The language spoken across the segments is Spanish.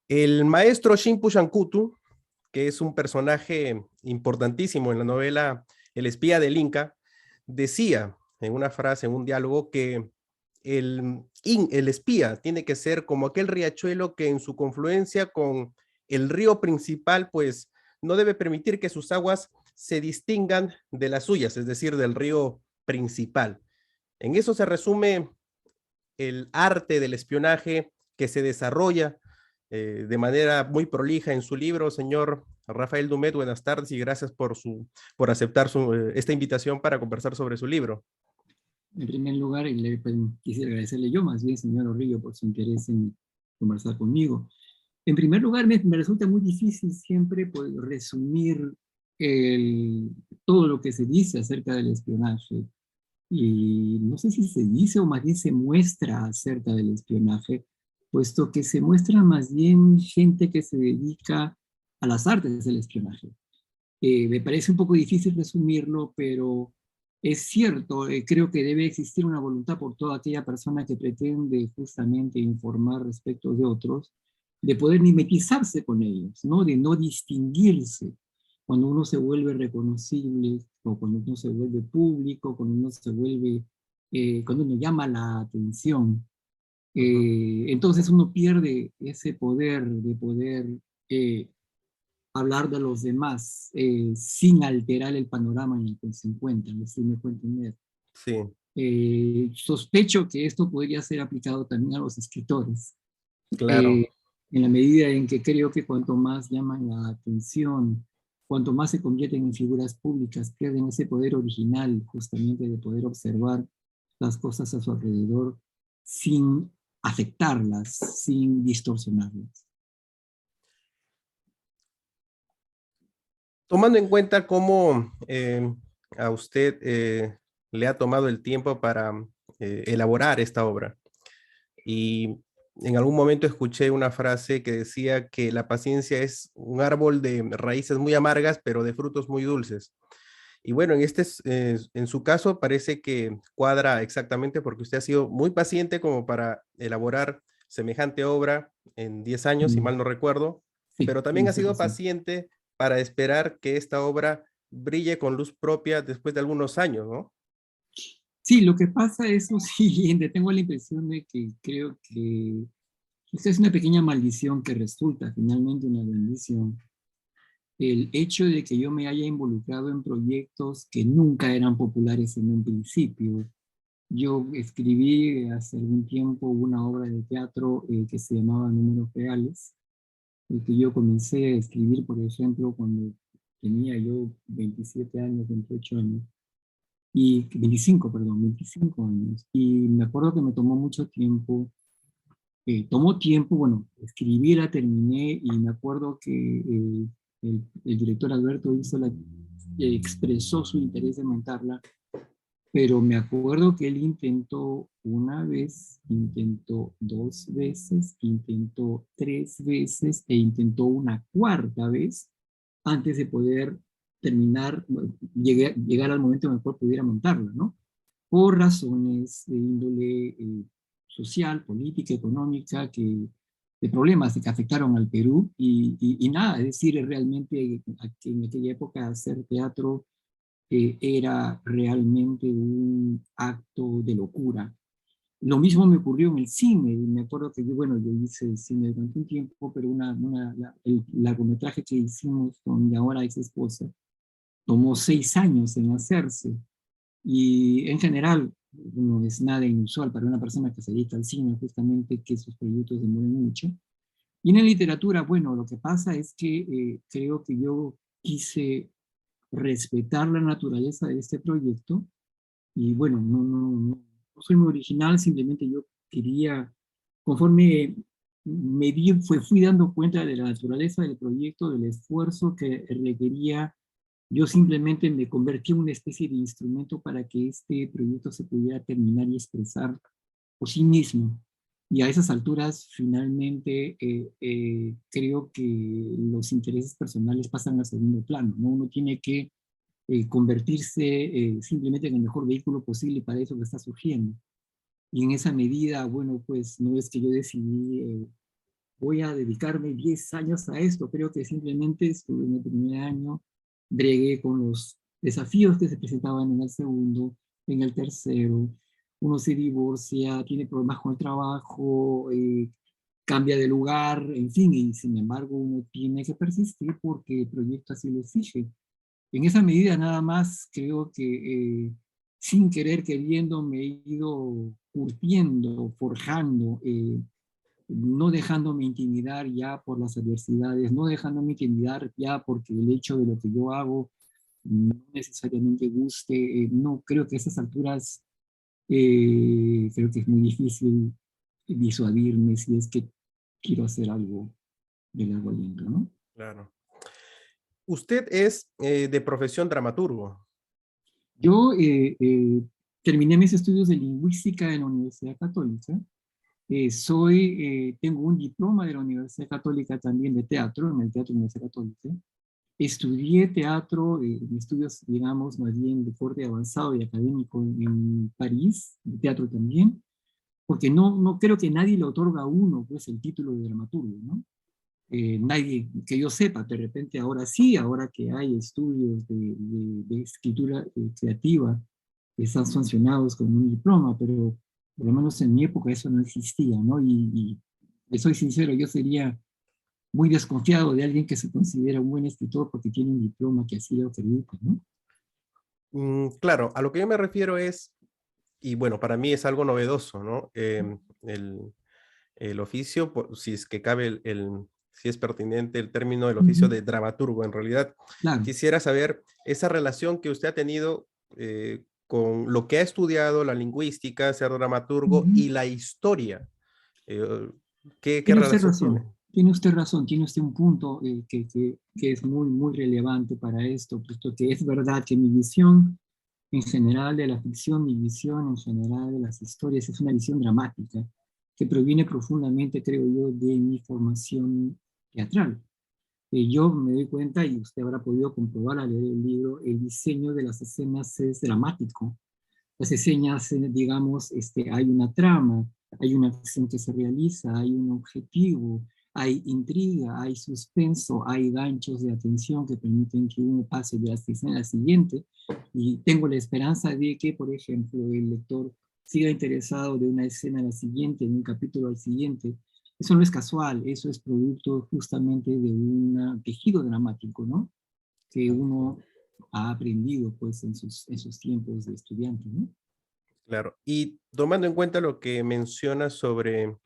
El maestro Shimpu Shankutu, que es un personaje importantísimo en la novela El espía del Inca, decía en una frase, en un diálogo, que el espía tiene que ser como aquel riachuelo que en su confluencia con el río principal, pues no debe permitir que sus aguas se distingan de las suyas, es decir, del río principal. En eso se resume el arte del espionaje que se desarrolla de manera muy prolija en su libro. Señor Rafael Dumet, buenas tardes y gracias por aceptar esta invitación para conversar sobre su libro. En primer lugar, quisiera agradecerle yo más bien, señor Orillo, por su interés en conversar conmigo. En primer lugar, me resulta muy difícil siempre poder resumir todo lo que se dice acerca del espionaje. Y no sé si se dice o más bien se muestra acerca del espionaje, puesto que se muestra más bien gente que se dedica a las artes del espionaje. Me parece un poco difícil resumirlo, pero es cierto, creo que debe existir una voluntad por toda aquella persona que pretende justamente informar respecto de otros, de poder mimetizarse con ellos, ¿no? De no distinguirse cuando uno se vuelve reconocible, o cuando uno se vuelve público, cuando uno se vuelve, cuando uno llama la atención. Entonces uno pierde ese poder de poder eh, hablar de los demás sin alterar el panorama en el que se encuentran, si me puedo entender. Sí. Sospecho que esto podría ser aplicado también a los escritores, Claro. eh, en la medida en que creo que cuanto más llaman la atención, cuanto más se convierten en figuras públicas, pierden ese poder original justamente de poder observar las cosas a su alrededor sin afectarlas, sin distorsionarlas. Tomando en cuenta cómo a usted le ha tomado el tiempo para elaborar esta obra, y en algún momento escuché una frase que decía que la paciencia es un árbol de raíces muy amargas, pero de frutos muy dulces. Y bueno, en su caso parece que cuadra exactamente porque usted ha sido muy paciente como para elaborar semejante obra en 10 años, si Mm, mal no recuerdo, sí, pero también tiene ha usted sido razón. paciente para esperar que esta obra brille con luz propia después de algunos años, ¿no? Sí, lo que pasa es lo siguiente, tengo la impresión de que creo que esta es una pequeña maldición que resulta finalmente una bendición. El hecho de que yo me haya involucrado en proyectos que nunca eran populares en un principio. Yo escribí hace algún tiempo una obra de teatro que se llamaba Números Reales, que yo comencé a escribir, por ejemplo, cuando tenía yo 27 años, 28 años. Y 25, perdón, 25 años. Y me acuerdo que me tomó mucho tiempo, tomó tiempo, bueno, escribí, la terminé y me acuerdo que el director Alberto expresó su interés en montarla, pero me acuerdo que él intentó una vez, intentó dos veces, intentó tres veces e intentó una cuarta vez antes de poder terminar, bueno, llegar al momento en el cual pudiera montarla, ¿no? Por razones de índole social, política, económica, de problemas que afectaron al Perú y nada, es decir, realmente que en aquella época hacer teatro era realmente un acto de locura. Lo mismo me ocurrió en el cine, y me acuerdo que yo, bueno, yo hice cine durante un tiempo, pero el largometraje que hicimos con mi ahora ex esposa tomó 6 años en hacerse. Y en general, no es nada inusual para una persona que se dedica al cine, justamente que sus proyectos demoren mucho. Y en la literatura, bueno, lo que pasa es que creo que yo quise respetar la naturaleza de este proyecto y bueno, no soy muy original, simplemente yo quería, conforme fui dando cuenta de la naturaleza del proyecto, del esfuerzo que requería. Yo simplemente me convertí en una especie de instrumento para que este proyecto se pudiera terminar y expresar por sí mismo. Y a esas alturas, finalmente, creo que los intereses personales pasan a segundo plano, ¿no? Uno tiene que convertirse simplemente en el mejor vehículo posible para eso que está surgiendo. Y en esa medida, bueno, pues no es que yo decidí voy a dedicarme 10 años a esto. Creo que simplemente estuve en el primer año, bregué con los desafíos que se presentaban en el segundo, en el tercero. Uno se divorcia, tiene problemas con el trabajo, cambia de lugar, en fin, y sin embargo uno tiene que persistir porque el proyecto así lo exige. En esa medida nada más creo que sin querer queriendo me he ido curtiendo, forjando, no dejándome intimidar ya por las adversidades, no dejándome intimidar ya porque el hecho de lo que yo hago no necesariamente guste. No creo que a esas alturas creo que es muy difícil disuadirme si es que quiero hacer algo de largo aliento, ¿no? Claro. Usted es de profesión dramaturgo. Yo terminé mis estudios de lingüística en la Universidad Católica. Tengo un diploma de la Universidad Católica también de teatro, en el Teatro de la Universidad Católica. Estudié teatro, estudios, digamos, más bien de corte avanzado y académico en París, de teatro también, porque no creo que nadie le otorga a uno pues, el título de dramaturgo, ¿no? Nadie que yo sepa, de repente ahora sí, ahora que hay estudios de escritura creativa que están sancionados con un diploma, pero por lo menos en mi época eso no existía, ¿no? Y le soy sincero, yo sería muy desconfiado de alguien que se considera un buen escritor porque tiene un diploma que así lo acredita, ¿no? Claro, a lo que yo me refiero es, y bueno, para mí es algo novedoso, ¿no? El oficio, si es que cabe si es pertinente el término del oficio Ujú. de dramaturgo. En realidad, Claro. quisiera saber esa relación que usted ha tenido con lo que ha estudiado, la lingüística, ser dramaturgo Ujú. y la historia. Eh, ¿qué Tiene usted relación tiene? razón, tiene usted razón, tiene usted un punto que es muy, muy relevante para esto, puesto que es verdad que mi visión en general de la ficción, mi visión en general de las historias es una visión dramática, que proviene profundamente, creo yo, de mi formación teatral. Yo me doy cuenta, y usted habrá podido comprobar al leer el libro, el diseño de las escenas es dramático. Las escenas, digamos, hay una trama, hay una acción que se realiza, hay un objetivo, hay intriga, hay suspenso, hay ganchos de atención que permiten que uno pase de la escena a la siguiente. Y tengo la esperanza de que, por ejemplo, el lector siga interesado de una escena a la siguiente, de un capítulo al siguiente. Eso no es casual, eso es producto justamente de un tejido dramático, ¿no? Que uno ha aprendido pues en sus tiempos de estudiante, ¿no? Claro. Y tomando en cuenta lo que menciona sobre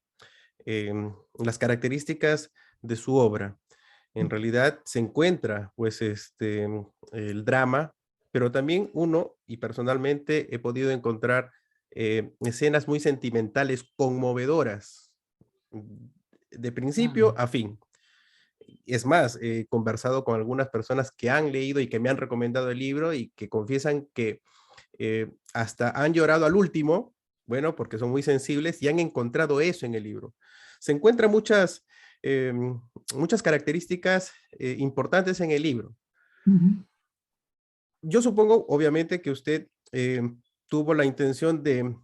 las características de su obra, en realidad se encuentra pues el drama, pero también uno, y personalmente he podido encontrar escenas muy sentimentales, conmovedoras, de principio Claro. a fin. Es más, he conversado con algunas personas que han leído y que me han recomendado el libro y que confiesan que hasta han llorado al último, bueno, porque son muy sensibles y han encontrado eso en el libro. Se encuentran muchas características importantes en el libro. Ujú. Yo supongo, obviamente, que usted tuvo la intención de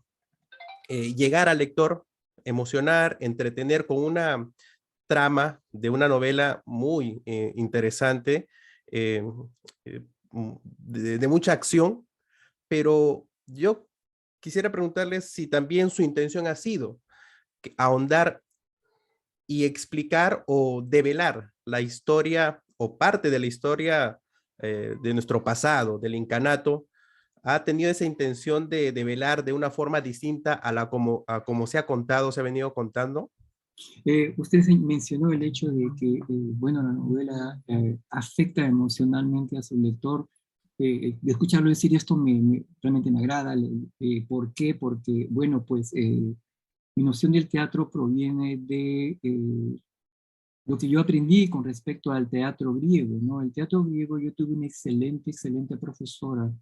llegar al lector, emocionar, entretener con una trama de una novela muy interesante, eh, de mucha acción, pero yo quisiera preguntarles si también su intención ha sido ahondar y explicar o develar la historia o parte de la historia de nuestro pasado, del incanato. ¿Ha tenido esa intención de develar de una forma distinta a como se ha contado, se ha venido contando? Usted mencionó el hecho de que, bueno, la novela afecta emocionalmente a su lector. De escucharlo decir esto realmente me agrada. ¿Por qué? Porque, bueno, pues mi noción del teatro proviene de lo que yo aprendí con respecto al teatro griego, ¿no? El teatro griego, yo tuve una excelente, excelente profesora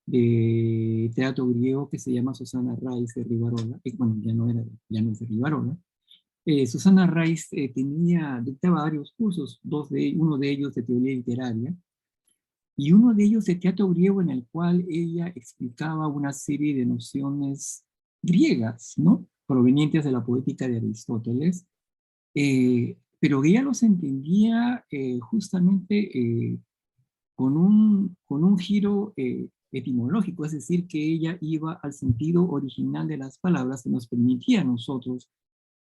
de teatro griego que se llama Susana Raiz de Rivarola. Bueno, ya no es de Rivarola. Susana Raiz dictaba varios cursos, uno de ellos de teoría literaria y uno de ellos de teatro griego en el cual ella explicaba una serie de nociones griegas, ¿no? Provenientes de la poética de Aristóteles, pero ella los entendía justamente con un giro etimológico, es decir, que ella iba al sentido original de las palabras que nos permitía a nosotros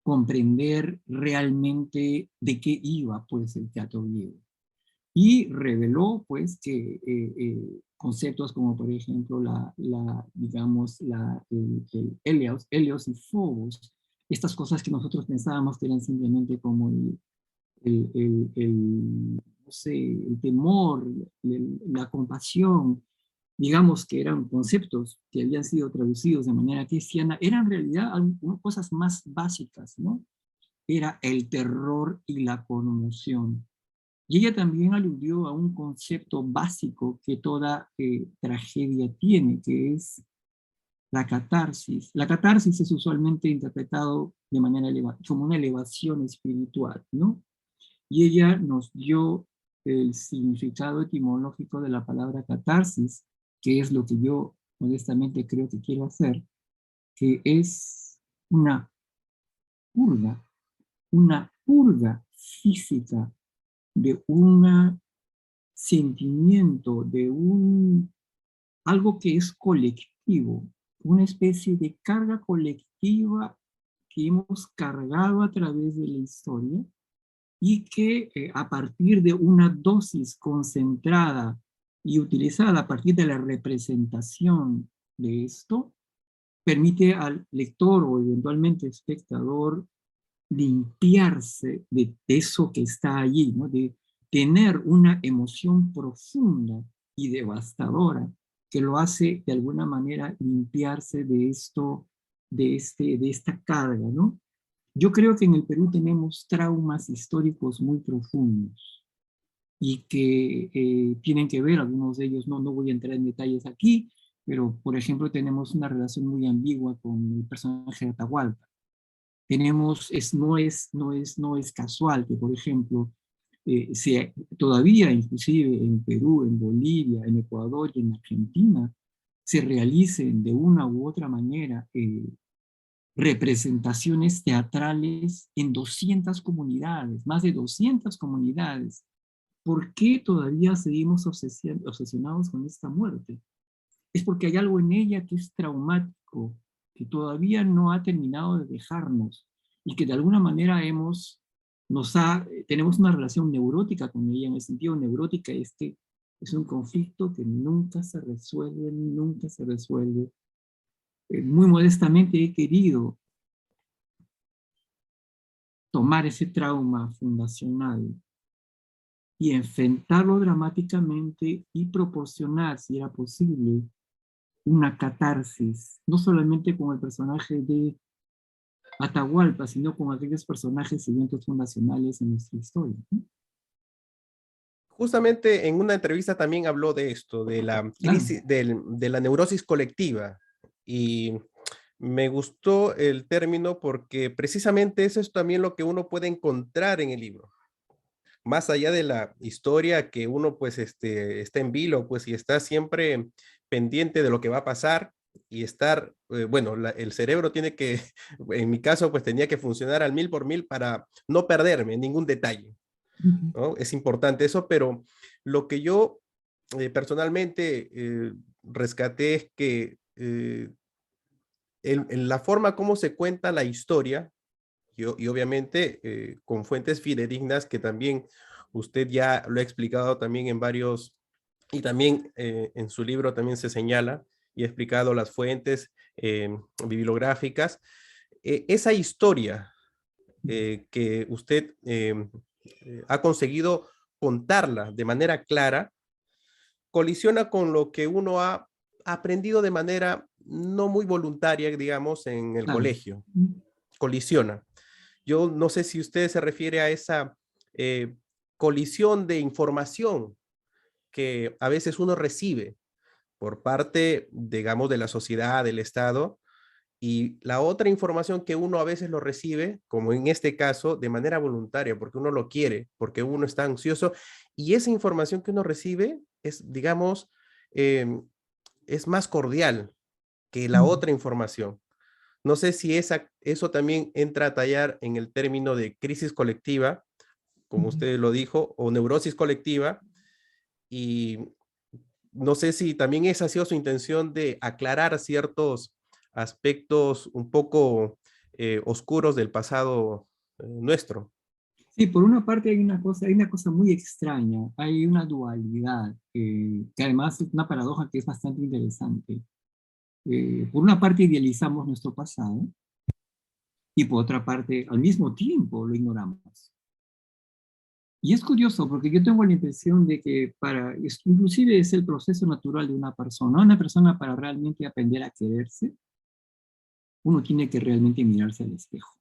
comprender realmente de qué iba pues el teatro griego. Y reveló pues que conceptos como por ejemplo digamos, el Helios y Phobos, estas cosas que nosotros pensábamos que eran simplemente como no sé, el temor, la compasión, digamos que eran conceptos que habían sido traducidos de manera cristiana, eran en realidad cosas más básicas, ¿no? Era el terror y la conmoción. Y ella también aludió a un concepto básico que toda tragedia tiene, que es la catarsis. La catarsis es usualmente interpretado de manera como una elevación espiritual, ¿no? Y ella nos dio el significado etimológico de la palabra catarsis, que es lo que yo modestamente creo que quiero hacer, que es una purga, una purga física de un sentimiento, algo que es colectivo, una especie de carga colectiva que hemos cargado a través de la historia y que a partir de una dosis concentrada y utilizada a partir de la representación de esto, permite al lector o eventualmente espectador limpiarse de eso que está allí, ¿no? De tener una emoción profunda y devastadora que lo hace de alguna manera limpiarse de esto, de esta carga, ¿no? Yo creo que en el Perú tenemos traumas históricos muy profundos y que tienen que ver, algunos de ellos, no voy a entrar en detalles aquí, pero por ejemplo tenemos una relación muy ambigua con el personaje de Atahualpa. Tenemos, no es casual que, por ejemplo, todavía inclusive en Perú, en Bolivia, en Ecuador y en Argentina, se realicen de una u otra manera representaciones teatrales en 200 comunidades, más de 200 comunidades. ¿Por qué todavía seguimos obsesionados con esta muerte? Es porque hay algo en ella que es traumático, que todavía no ha terminado de dejarnos y que de alguna manera tenemos una relación neurótica con ella. En el sentido neurótica es que es un conflicto que nunca se resuelve, nunca se resuelve. Muy modestamente he querido tomar ese trauma fundacional y enfrentarlo dramáticamente y proporcionar, si era posible, una catarsis, no solamente con el personaje de Atahualpa, sino con aquellos personajes y eventos fundacionales en nuestra historia. Justamente en una entrevista también habló de esto, de la Claro. crisis, de la neurosis colectiva. Y me gustó el término porque precisamente eso es también lo que uno puede encontrar en el libro. Más allá de la historia que uno pues está en vilo, pues y está siempre pendiente de lo que va a pasar y estar, bueno, el cerebro tiene que, en mi caso, pues tenía que funcionar al 1000 por 1000 para no perderme ningún detalle, ¿no? Es importante eso, pero lo que yo personalmente rescaté es que en la forma como se cuenta la historia, y obviamente con fuentes fidedignas que también usted ya lo ha explicado también en varios, y también en su libro también se señala y ha explicado las fuentes bibliográficas. Esa historia que usted ha conseguido contarla de manera clara, colisiona con lo que uno ha aprendido de manera no muy voluntaria, digamos, en el Claro. colegio. Colisiona. Yo no sé si usted se refiere a esa colisión de información que a veces uno recibe por parte, digamos, de la sociedad, del Estado, y la otra información que uno a veces lo recibe, como en este caso, de manera voluntaria, porque uno lo quiere, porque uno está ansioso, y esa información que uno recibe es, digamos, es más cordial que la otra información. No sé si eso también entra a tallar en el término de crisis colectiva, como Ujú. usted lo dijo, o neurosis colectiva, y no sé si también esa ha sido su intención de aclarar ciertos aspectos un poco oscuros del pasado nuestro. Sí, por una parte hay una cosa muy extraña, hay una dualidad, que además es una paradoja que es bastante interesante. Por una parte idealizamos nuestro pasado y por otra parte al mismo tiempo lo ignoramos. Y es curioso porque yo tengo la impresión de que inclusive es el proceso natural de una persona para realmente aprender a quererse, uno tiene que realmente mirarse al espejo.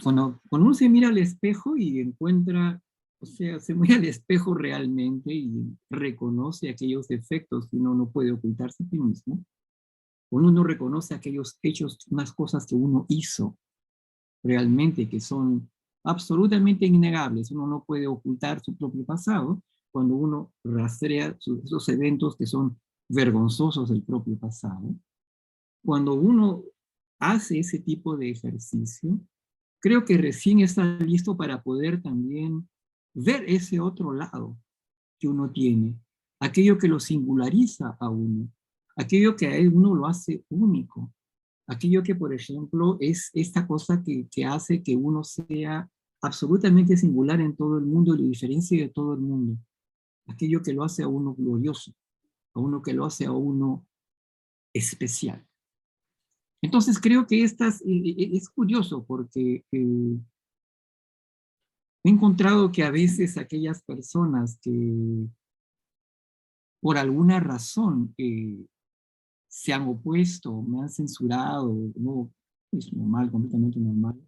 Cuando uno se mira al espejo y encuentra, o sea, se mira al espejo realmente y reconoce aquellos defectos que uno no puede ocultarse a sí mismo, cuando uno reconoce aquellos hechos, unas cosas que uno hizo realmente, que son absolutamente innegables, uno no puede ocultar su propio pasado, cuando uno rastrea esos eventos que son vergonzosos del propio pasado, cuando uno hace ese tipo de ejercicio, creo que recién está listo para poder también ver ese otro lado que uno tiene, aquello que lo singulariza a uno, aquello que a uno lo hace único, aquello que, por ejemplo, es esta cosa que hace que uno sea absolutamente singular en todo el mundo y lo diferencia de todo el mundo, aquello que lo hace a uno glorioso, a uno que lo hace a uno especial. Entonces creo que es curioso porque he encontrado que a veces aquellas personas que por alguna razón se han opuesto, me han censurado, no, es normal, completamente normal,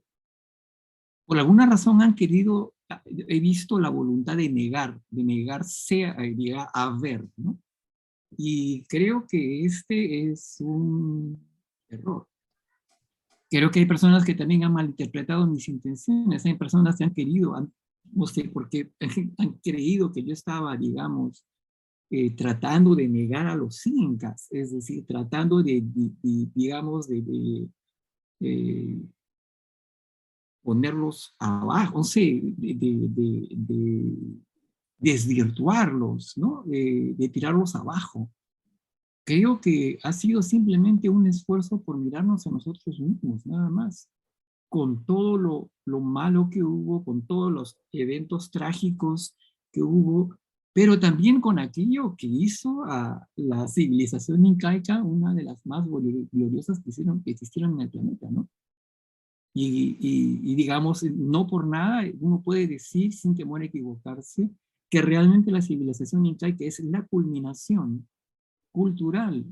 por alguna razón han querido, he visto la voluntad de negarse a ver, ¿no? Y creo que este es un error. Creo que hay personas que también han malinterpretado mis intenciones, hay personas que han querido, no sé por qué, han creído que yo estaba, digamos, tratando de negar a los incas, es decir, tratando digamos, de ponerlos abajo, no sé, de desvirtuarlos, ¿no? De tirarlos abajo. Creo que ha sido simplemente un esfuerzo por mirarnos a nosotros mismos, nada más, con todo lo malo que hubo, con todos los eventos trágicos que hubo, pero también con aquello que hizo a la civilización incaica una de las más gloriosas que existieron en el planeta, ¿no? Y digamos, no por nada uno puede decir, sin temor a equivocarse, que realmente la civilización incaica es la culminación cultural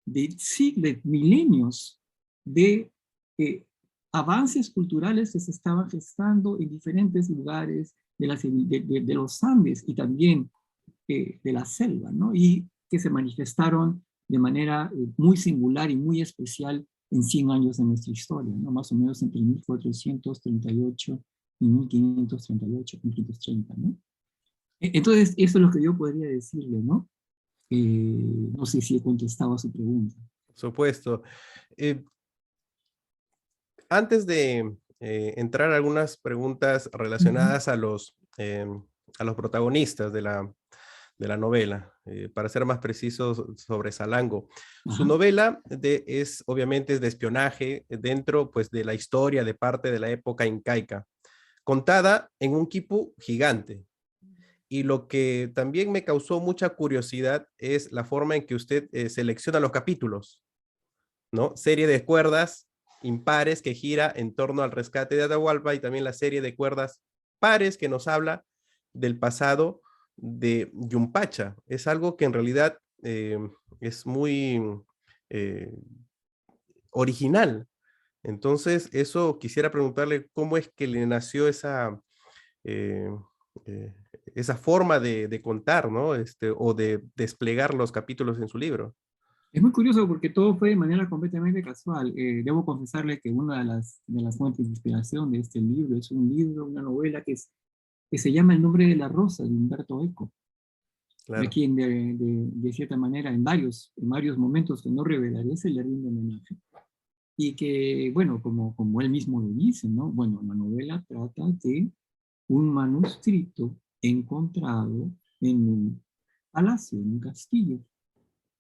de siglos, de milenios de eh, avances culturales que se estaban gestando en diferentes lugares de los Andes y también de la selva, ¿no? Y que se manifestaron de manera muy singular y muy especial en 100 años de nuestra historia, ¿no? Más o menos entre 1438 y 1538, 1530, ¿no? Entonces, eso es lo que yo podría decirle, ¿no? No sé si he contestado a su pregunta. Por supuesto. Eh, Antes de entrar a algunas preguntas Ujú. relacionadas a los protagonistas de la novela, para ser más precisos sobre Salango. Su Ajá. novela es obviamente es de espionaje dentro pues, de la historia de parte de la época incaica, contada en un quipu gigante. Y lo que también me causó mucha curiosidad es la forma en que usted selecciona los capítulos, ¿no? Serie de cuerdas impares que gira en torno al rescate de Atahualpa y también la serie de cuerdas pares que nos habla del pasado de Yumpacha. Es algo que en realidad es muy eh, original. Entonces, eso quisiera preguntarle cómo es que le nació eh, eh, esa forma de contar, ¿no? O de desplegar los capítulos en su libro. Es muy curioso porque todo fue de manera completamente casual. Debo confesarle que una de las fuentes de inspiración de este libro es un libro, una novela que se llama El nombre de la rosa, de Humberto Eco, a Claro. quien de cierta manera en varios momentos que no revelaré se le rinde homenaje. y que, bueno, como él mismo lo dice, ¿no? Bueno, la novela trata de un manuscrito encontrado en un palacio, en un castillo,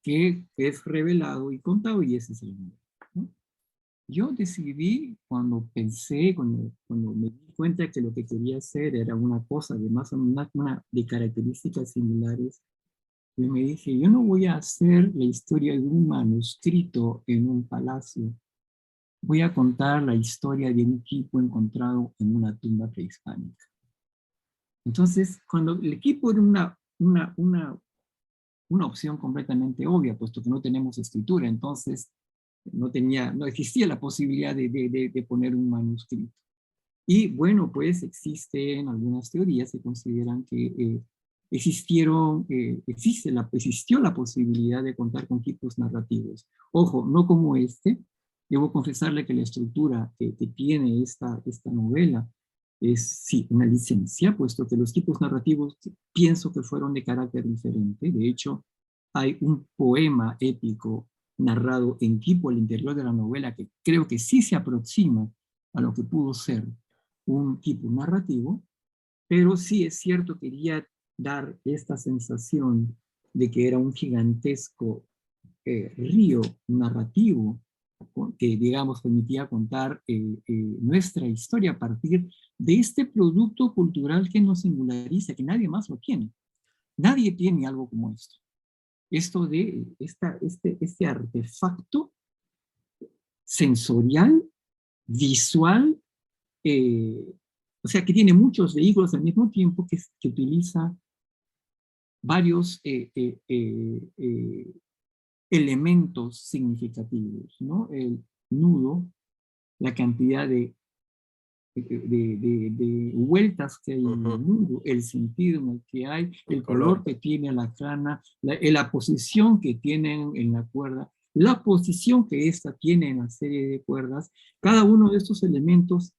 que es revelado y contado, y ese es el libro, ¿no? Yo decidí, cuando pensé, cuando me di cuenta que lo que quería hacer era una cosa de más o menos de características similares, yo me dije, yo no voy a hacer la historia de un manuscrito en un palacio, voy a contar la historia de un equipo encontrado en una tumba prehispánica. Entonces, cuando el equipo era una opción completamente obvia, puesto que no tenemos escritura, entonces no existía la posibilidad de poner un manuscrito. Y bueno, pues existen algunas teorías que consideran que existió la posibilidad de contar con tipos narrativos. Ojo, no como este. Debo confesarle que la estructura que tiene esta novela es, sí, una licencia, puesto que los tipos narrativos pienso que fueron de carácter diferente. De hecho, hay un poema épico narrado en tipo al interior de la novela que creo que sí se aproxima a lo que pudo ser un tipo narrativo, pero sí es cierto, quería dar esta sensación de que era un gigantesco río narrativo que, digamos, permitía contar nuestra historia a partir de este producto cultural que nos singulariza, que nadie más lo tiene. Nadie tiene algo como esto. Esto de este artefacto sensorial, visual, o sea, que tiene muchos vehículos al mismo tiempo, que utiliza varios elementos significativos, ¿no? El nudo, la cantidad de vueltas que hay en el nudo, el sentido en el que hay, el color que tiene la cana, la posición que tienen en la cuerda, la posición que ésta tiene en la serie de cuerdas. Cada uno de estos elementos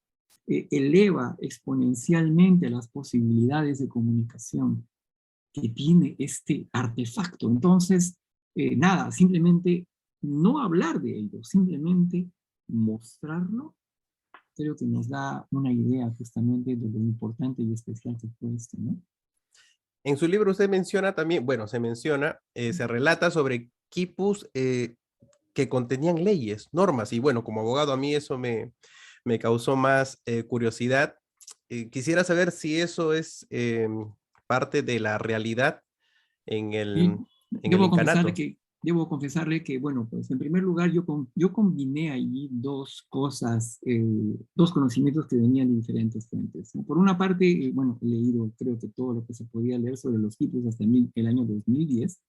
eleva exponencialmente las posibilidades de comunicación que tiene este artefacto. Entonces, nada, simplemente no hablar de ello, simplemente mostrarlo, creo que nos da una idea justamente de lo importante y especial que fue esto, ¿no? En su libro usted menciona también, bueno, se relata sobre quipus que contenían leyes, normas, y bueno, como abogado a mí eso me causó más curiosidad. Quisiera saber si eso es parte de la realidad en Y el incanato. debo confesarle que, bueno, pues en primer lugar yo combiné allí dos cosas, dos conocimientos que venían de diferentes fuentes, ¿no? Por una parte, bueno, he leído creo que todo lo que se podía leer sobre los quipus hasta el año 2010,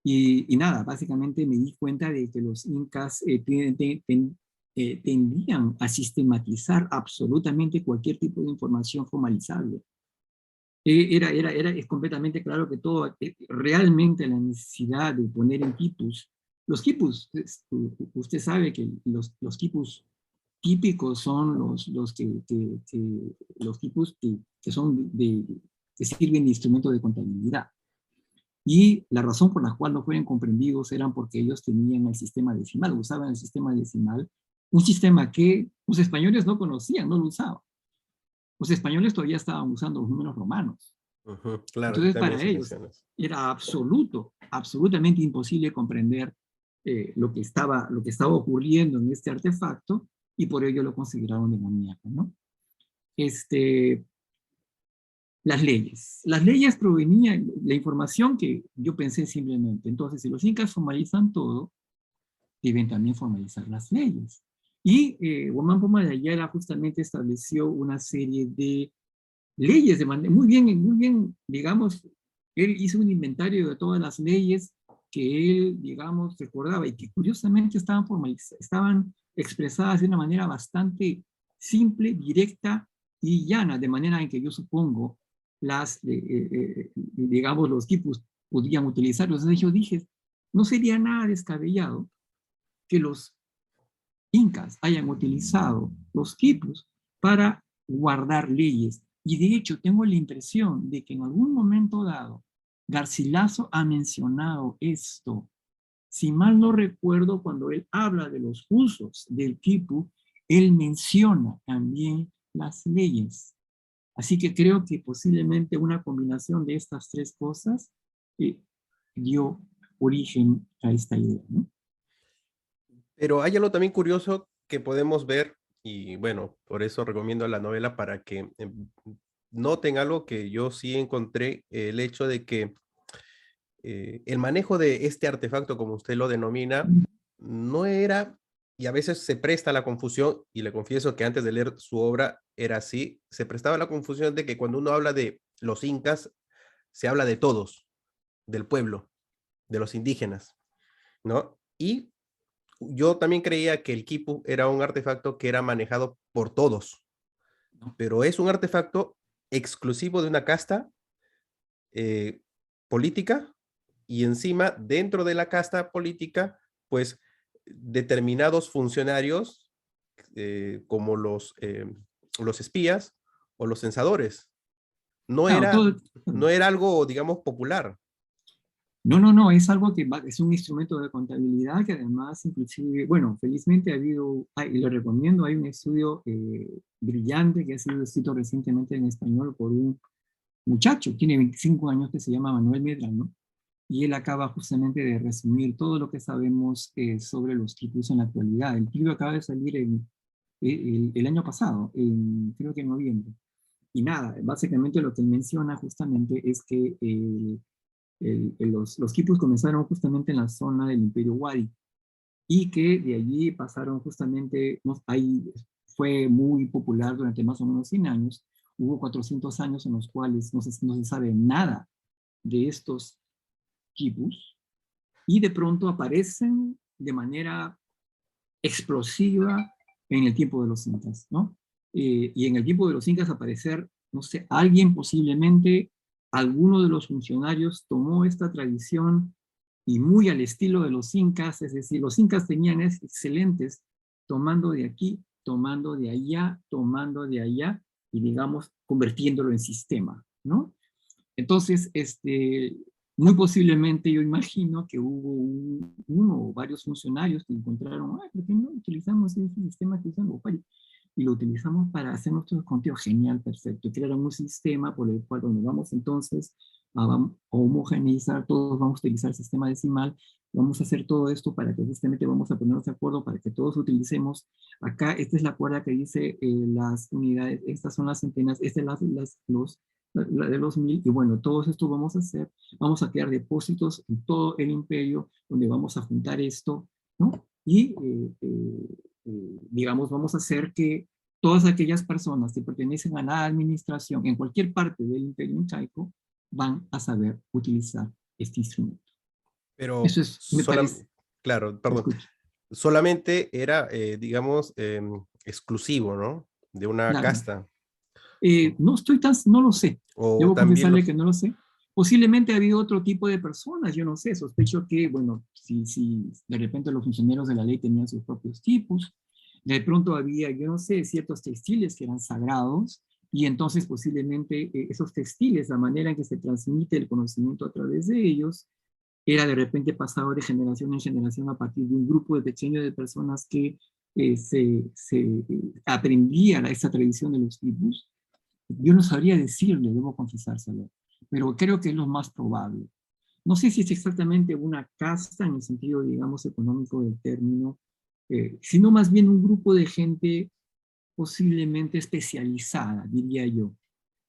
y nada, básicamente me di cuenta de que los incas tendían a sistematizar absolutamente cualquier tipo de información formalizable. Es completamente claro que todo, realmente la necesidad de poner en quipus, los quipus, usted sabe que los quipus típicos son los quipus que son que sirven de instrumento de contabilidad. Y la razón por la cual no fueron comprendidos eran porque ellos tenían el sistema decimal, usaban el sistema decimal, un sistema que los españoles no conocían, no lo usaban. Los españoles todavía estaban usando los números romanos. Claro, aquí Entonces, también para se ellos menciona. era absolutamente imposible comprender lo que estaba ocurriendo en este artefacto, y por ello lo consideraron demoníaco, ¿no? Las leyes. Las leyes provenían, la información que yo pensé simplemente, entonces, si los incas formalizan todo, deben también formalizar las leyes. Y Guamán Poma de Ayala justamente estableció una serie de leyes, muy bien, digamos, él hizo un inventario de todas las leyes que él, digamos, recordaba, y que curiosamente estaban expresadas de una manera bastante simple, directa y llana, de manera en que yo supongo digamos, los quipus podían utilizarlos. Entonces yo dije, no sería nada descabellado que los incas hayan utilizado los quipus para guardar leyes. Y de hecho tengo la impresión de que en algún momento dado Garcilaso ha mencionado esto Si mal no recuerdo, cuando él habla de los usos del quipu, él menciona también las leyes. Así que creo que posiblemente una combinación de estas tres cosas eh, dio origen a esta idea, ¿no? Pero hay algo también curioso que podemos ver, y bueno, por eso recomiendo la novela para que noten algo que yo sí encontré, el hecho de que el manejo de este artefacto, como usted lo denomina, no era, y a veces se presta a la confusión, y le confieso que antes de leer su obra era así, se prestaba a la confusión de que cuando uno habla de los incas, se habla de todos, del pueblo, de los indígenas, ¿no? Y yo también creía que el quipu era un artefacto que era manejado por todos, ¿No? pero es un artefacto exclusivo de una casta eh, política y encima dentro de la casta política, pues determinados funcionarios como los espías o los censadores. No Claro, era, todo, no era algo, digamos, popular. no, no, no, es algo que es un instrumento de contabilidad que además inclusive, bueno, felizmente ha habido, y lo recomiendo, hay un estudio brillante que ha sido escrito recientemente en español por un muchacho, tiene 25 años, que se llama Manuel Medrano, y él acaba justamente de resumir todo lo que sabemos sobre los quipus en la actualidad. El libro acaba de salir el año pasado, creo que en noviembre. Y nada, básicamente lo que él menciona justamente es que los quipus comenzaron justamente en la zona del Imperio Wadi y que de allí pasaron justamente, no, ahí fue muy popular durante más o menos 100 años. Hubo 400 años en los cuales no se sabe nada de estos quipus y de pronto aparecen de manera explosiva en el tiempo de los incas, ¿no? Y en el tiempo de los incas aparecer, no sé, alguien posiblemente, alguno de los funcionarios tomó esta tradición y muy al estilo de los incas, es decir, los incas tenían excelentes tomando de aquí, tomando de allá, tomando de allá, y digamos, convirtiéndolo en sistema, ¿no? Entonces, muy posiblemente yo imagino que hubo uno o varios funcionarios que encontraron, ¿por qué no utilizamos ese sistema que usan Gopal? Y lo utilizamos para hacer nuestro conteo genial, perfecto. Crearon un sistema por el cual cuando vamos entonces a homogeneizar, todos vamos a utilizar el sistema decimal, vamos a hacer todo esto para que justamente vamos a ponernos de acuerdo para que todos utilicemos. Acá, esta es la cuerda que dice las unidades, estas son las centenas, estas son la de los 1000, y bueno, todo esto vamos a hacer, vamos a crear depósitos en todo el imperio, donde vamos a juntar esto, ¿no? Y, digamos, vamos a hacer que todas aquellas personas que pertenecen a la administración en cualquier parte del imperio incaico van a saber utilizar este instrumento. Pero Eso es, me parece, claro, perdón, escucha, solamente era, digamos, exclusivo, ¿no? De una claro. casta. No estoy tan, no lo sé. O Debo también confesarle los... que no lo sé. Posiblemente ha habido otro tipo de personas, yo no sé. Sospecho que, bueno, si de repente los funcionarios de la ley tenían sus propios tipos, de pronto había, yo no sé, ciertos textiles que eran sagrados, y entonces posiblemente esos textiles, la manera en que se transmite el conocimiento a través de ellos, era de repente pasado de generación en generación a partir de un grupo de pequeño de personas que aprendían esa tradición de los tipos. Yo no sabría decirle, debo confesárselo, pero creo que es lo más probable. No sé si es exactamente una casta en el sentido, digamos, económico del término, sino más bien un grupo de gente posiblemente especializada, diría yo.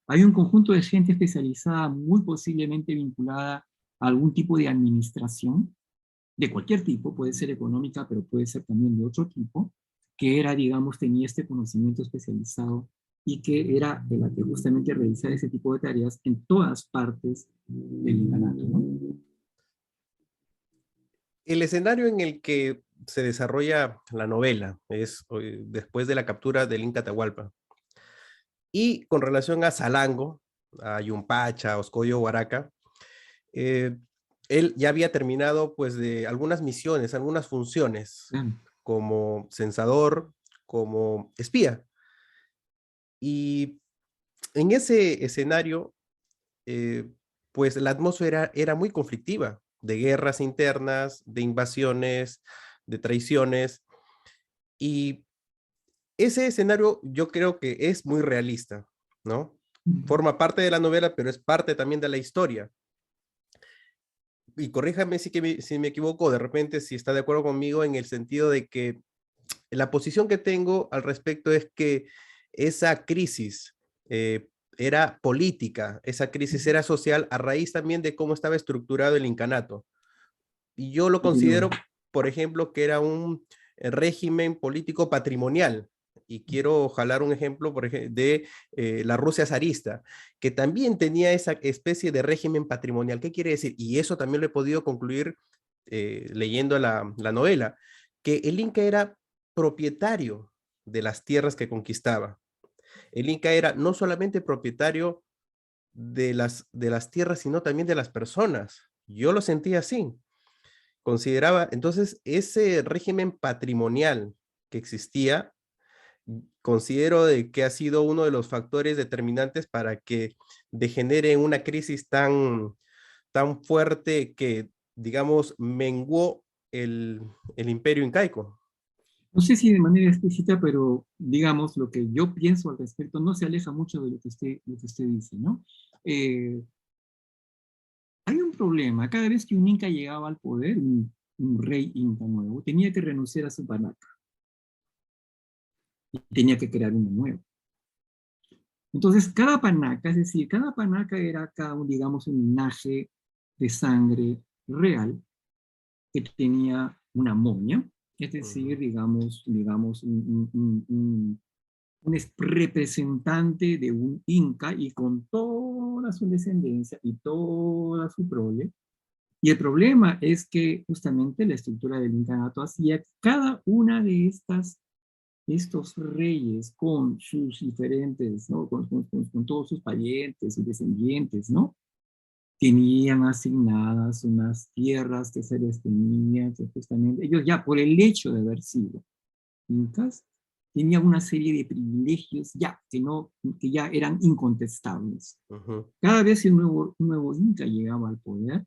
Hay un conjunto de gente especializada muy posiblemente vinculada a algún tipo de administración, de cualquier tipo, puede ser económica, pero puede ser también de otro tipo, que era, digamos, tenía este conocimiento especializado y que era de la que justamente realizaba ese tipo de tareas en todas partes del incanato, ¿no? El escenario en el que se desarrolla la novela es después de la captura del Inca Atahualpa. Y con relación a Salango, a Yumpacha, a Oscoyo Huaraca, eh, él ya había terminado pues de algunas misiones, algunas funciones Claro. como censador, como espía. Y en ese escenario, pues la atmósfera era muy conflictiva. de guerras internas, de invasiones, de traiciones. Y ese escenario yo creo que es muy realista, ¿no? Forma parte de la novela, pero es parte también de la historia. Y corríjame si me equivoco, de repente si está de acuerdo conmigo en el sentido de que la posición que tengo al respecto es que esa crisis era política, esa crisis era social a raíz también de cómo estaba estructurado el incanato. Y yo lo considero, por ejemplo, que era un régimen político patrimonial. Y quiero jalar un ejemplo por ejemplo, de la Rusia zarista, que también tenía esa especie de régimen patrimonial. ¿Qué quiere decir? Y eso también lo he podido concluir leyendo la novela, que el Inca era propietario de las tierras que conquistaba. El Inca era no solamente propietario de las tierras, sino también de las personas. Yo lo sentía así. Consideraba, entonces, ese régimen patrimonial que existía, considero de que ha sido uno de los factores determinantes para que degenere en una crisis tan fuerte que, digamos, menguó el imperio incaico. No sé si de manera explícita, pero digamos, lo que yo pienso al respecto no se aleja mucho de lo que usted dice, ¿no? Hay un problema. Cada vez que un inca llegaba al poder, un rey inca nuevo, tenía que renunciar a su panaca y tenía que crear uno nuevo. Entonces, cada panaca, es decir, cada panaca era cada un, digamos, un linaje de sangre real que tenía una momia, es decir, digamos un representante de un inca y con toda su descendencia y toda su prole. Y el problema es que justamente la estructura del incanato hacía que cada una de estos reyes con sus diferentes, ¿no? Con todos sus parientes, sus descendientes, ¿no? Tenían asignadas unas tierras que se les tenían, que justamente ellos ya por el hecho de haber sido incas, tenían una serie de privilegios ya que ya eran incontestables. Cada vez que un nuevo inca llegaba al poder,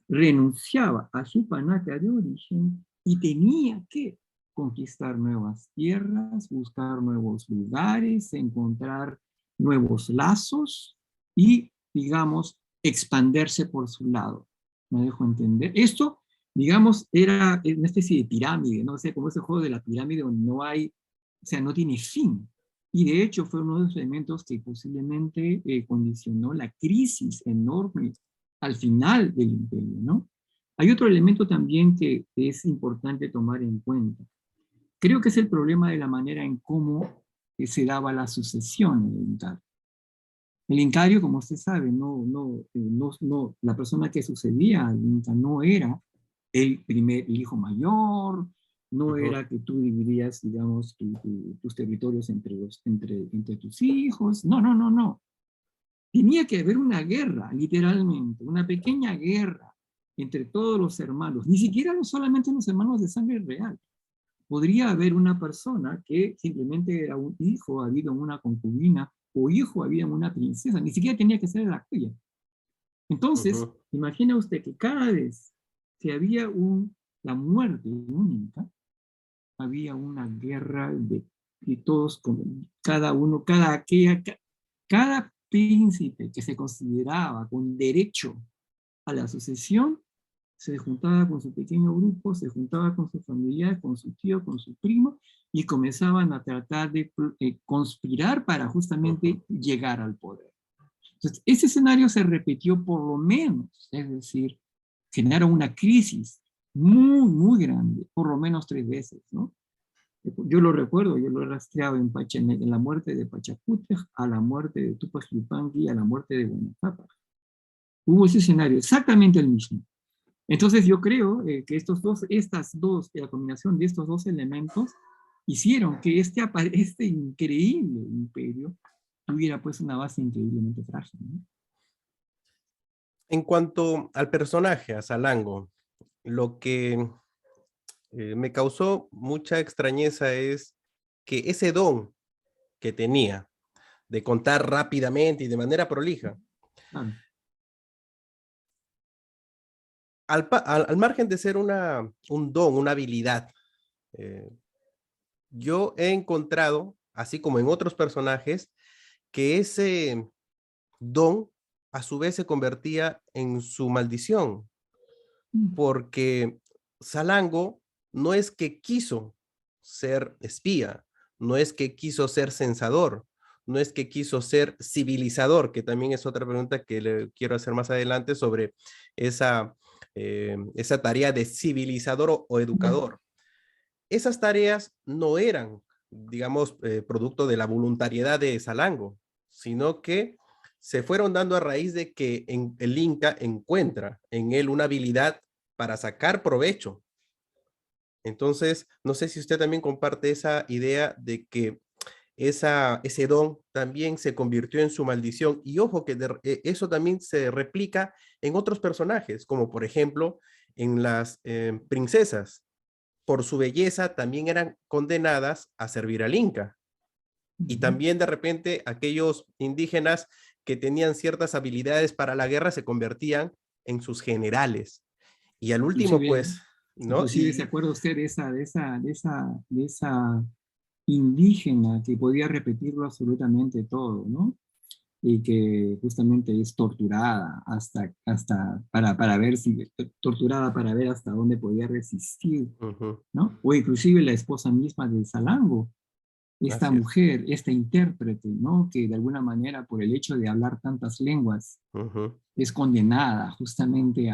renunciaba a su panaca de origen y tenía que conquistar nuevas tierras, buscar nuevos lugares, encontrar nuevos lazos y, digamos, expandirse por su lado. ¿Me dejo entender? Esto, digamos, era una especie de pirámide, ¿no? O sea, como ese juego de la pirámide donde no hay, o sea, no tiene fin. Y de hecho fue uno de los elementos que posiblemente condicionó la crisis enorme al final del imperio, ¿no? Hay otro elemento también que es importante tomar en cuenta. Creo que es el problema de la manera en cómo se daba la sucesión en el Incario. El Incario, como usted sabe, la persona que sucedía al Inca no era el hijo mayor, no era que tú dividías, digamos, tus territorios entre tus hijos, no. Tenía que haber una guerra, literalmente, una pequeña guerra entre todos los hermanos, ni siquiera solamente los hermanos de sangre real. Podría haber una persona que simplemente era un hijo habido en una concubina o hijo habido en una princesa, ni siquiera tenía que ser la cuya. Entonces, imagina usted que cada vez que había la muerte de un inca, había una guerra de todos, cada príncipe que se consideraba con derecho a la sucesión, se juntaba con su pequeño grupo, se juntaba con su familia, con su tío, con su primo, y comenzaban a tratar de conspirar para justamente llegar al poder. Entonces, ese escenario se repitió por lo menos, es decir, generaron una crisis muy grande, por lo menos 3 veces, ¿no? Yo lo recuerdo, yo lo he rastreado en la muerte de Pachacútec, a la muerte de Tupac Yupanqui, a la muerte de Huayna. Hubo ese escenario, exactamente el mismo. Entonces yo creo que la combinación de estos dos elementos hicieron que este increíble imperio tuviera pues una base increíblemente frágil, ¿no? En cuanto al personaje, a Salango, lo que me causó mucha extrañeza es que ese don que tenía de contar rápidamente y de manera prolija, Claro. al margen de ser un don, una habilidad, eh, yo he encontrado, así como en otros personajes, que ese don a su vez se convertía en su maldición, Mm. porque Salango no es que quiso ser espía, no es que quiso ser censador, no es que quiso ser civilizador, que también es otra pregunta que le quiero hacer más adelante sobre esa, esa tarea de civilizador o educador. Esas tareas no eran, digamos, producto de la voluntariedad de Salango, sino que se fueron dando a raíz de que el Inca encuentra en él una habilidad para sacar provecho. Entonces, no sé si usted también comparte esa idea de que ese don también se convirtió en su maldición. Y ojo que eso también se replica en otros personajes, como por ejemplo en las princesas. Por su belleza también eran condenadas a servir al Inca. Y Ujú. también de repente aquellos indígenas que tenían ciertas habilidades para la guerra se convertían en sus generales. Y al último, Inclusive, pues, ¿no? inclusive se acuerda usted de esa indígena que podía repetirlo absolutamente todo, ¿no? Y que justamente es torturada hasta para ver si, torturada para ver hasta dónde podía resistir, Ujú, ¿no? O inclusive la esposa misma de Salango, esta así es. mujer, esta intérprete, ¿no? Que de alguna manera por el hecho de hablar tantas lenguas Ujú, es condenada justamente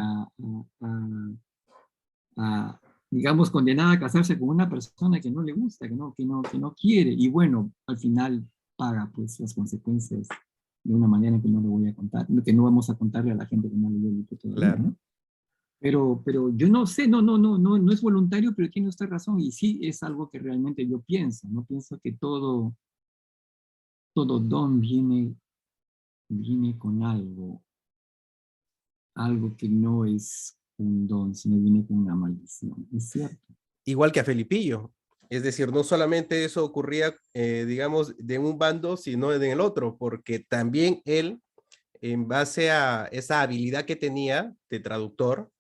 digamos, condenada a casarse con una persona que no le gusta, que no quiere, y bueno, al final paga pues las consecuencias de una manera que no le voy a contar, que no vamos a contarle a la gente que no leyó el libro todavía, claro. ¿no? Pero yo no sé, no es voluntario, pero tiene usted razón, y sí es algo que realmente yo pienso, no pienso que todo don viene con algo que no es un don, sino viene con una maldición, ¿es cierto? Igual que a Felipillo. Es decir, no solamente eso ocurría, digamos, de un bando, sino en el otro, porque también él, en base a esa habilidad que tenía de traductor,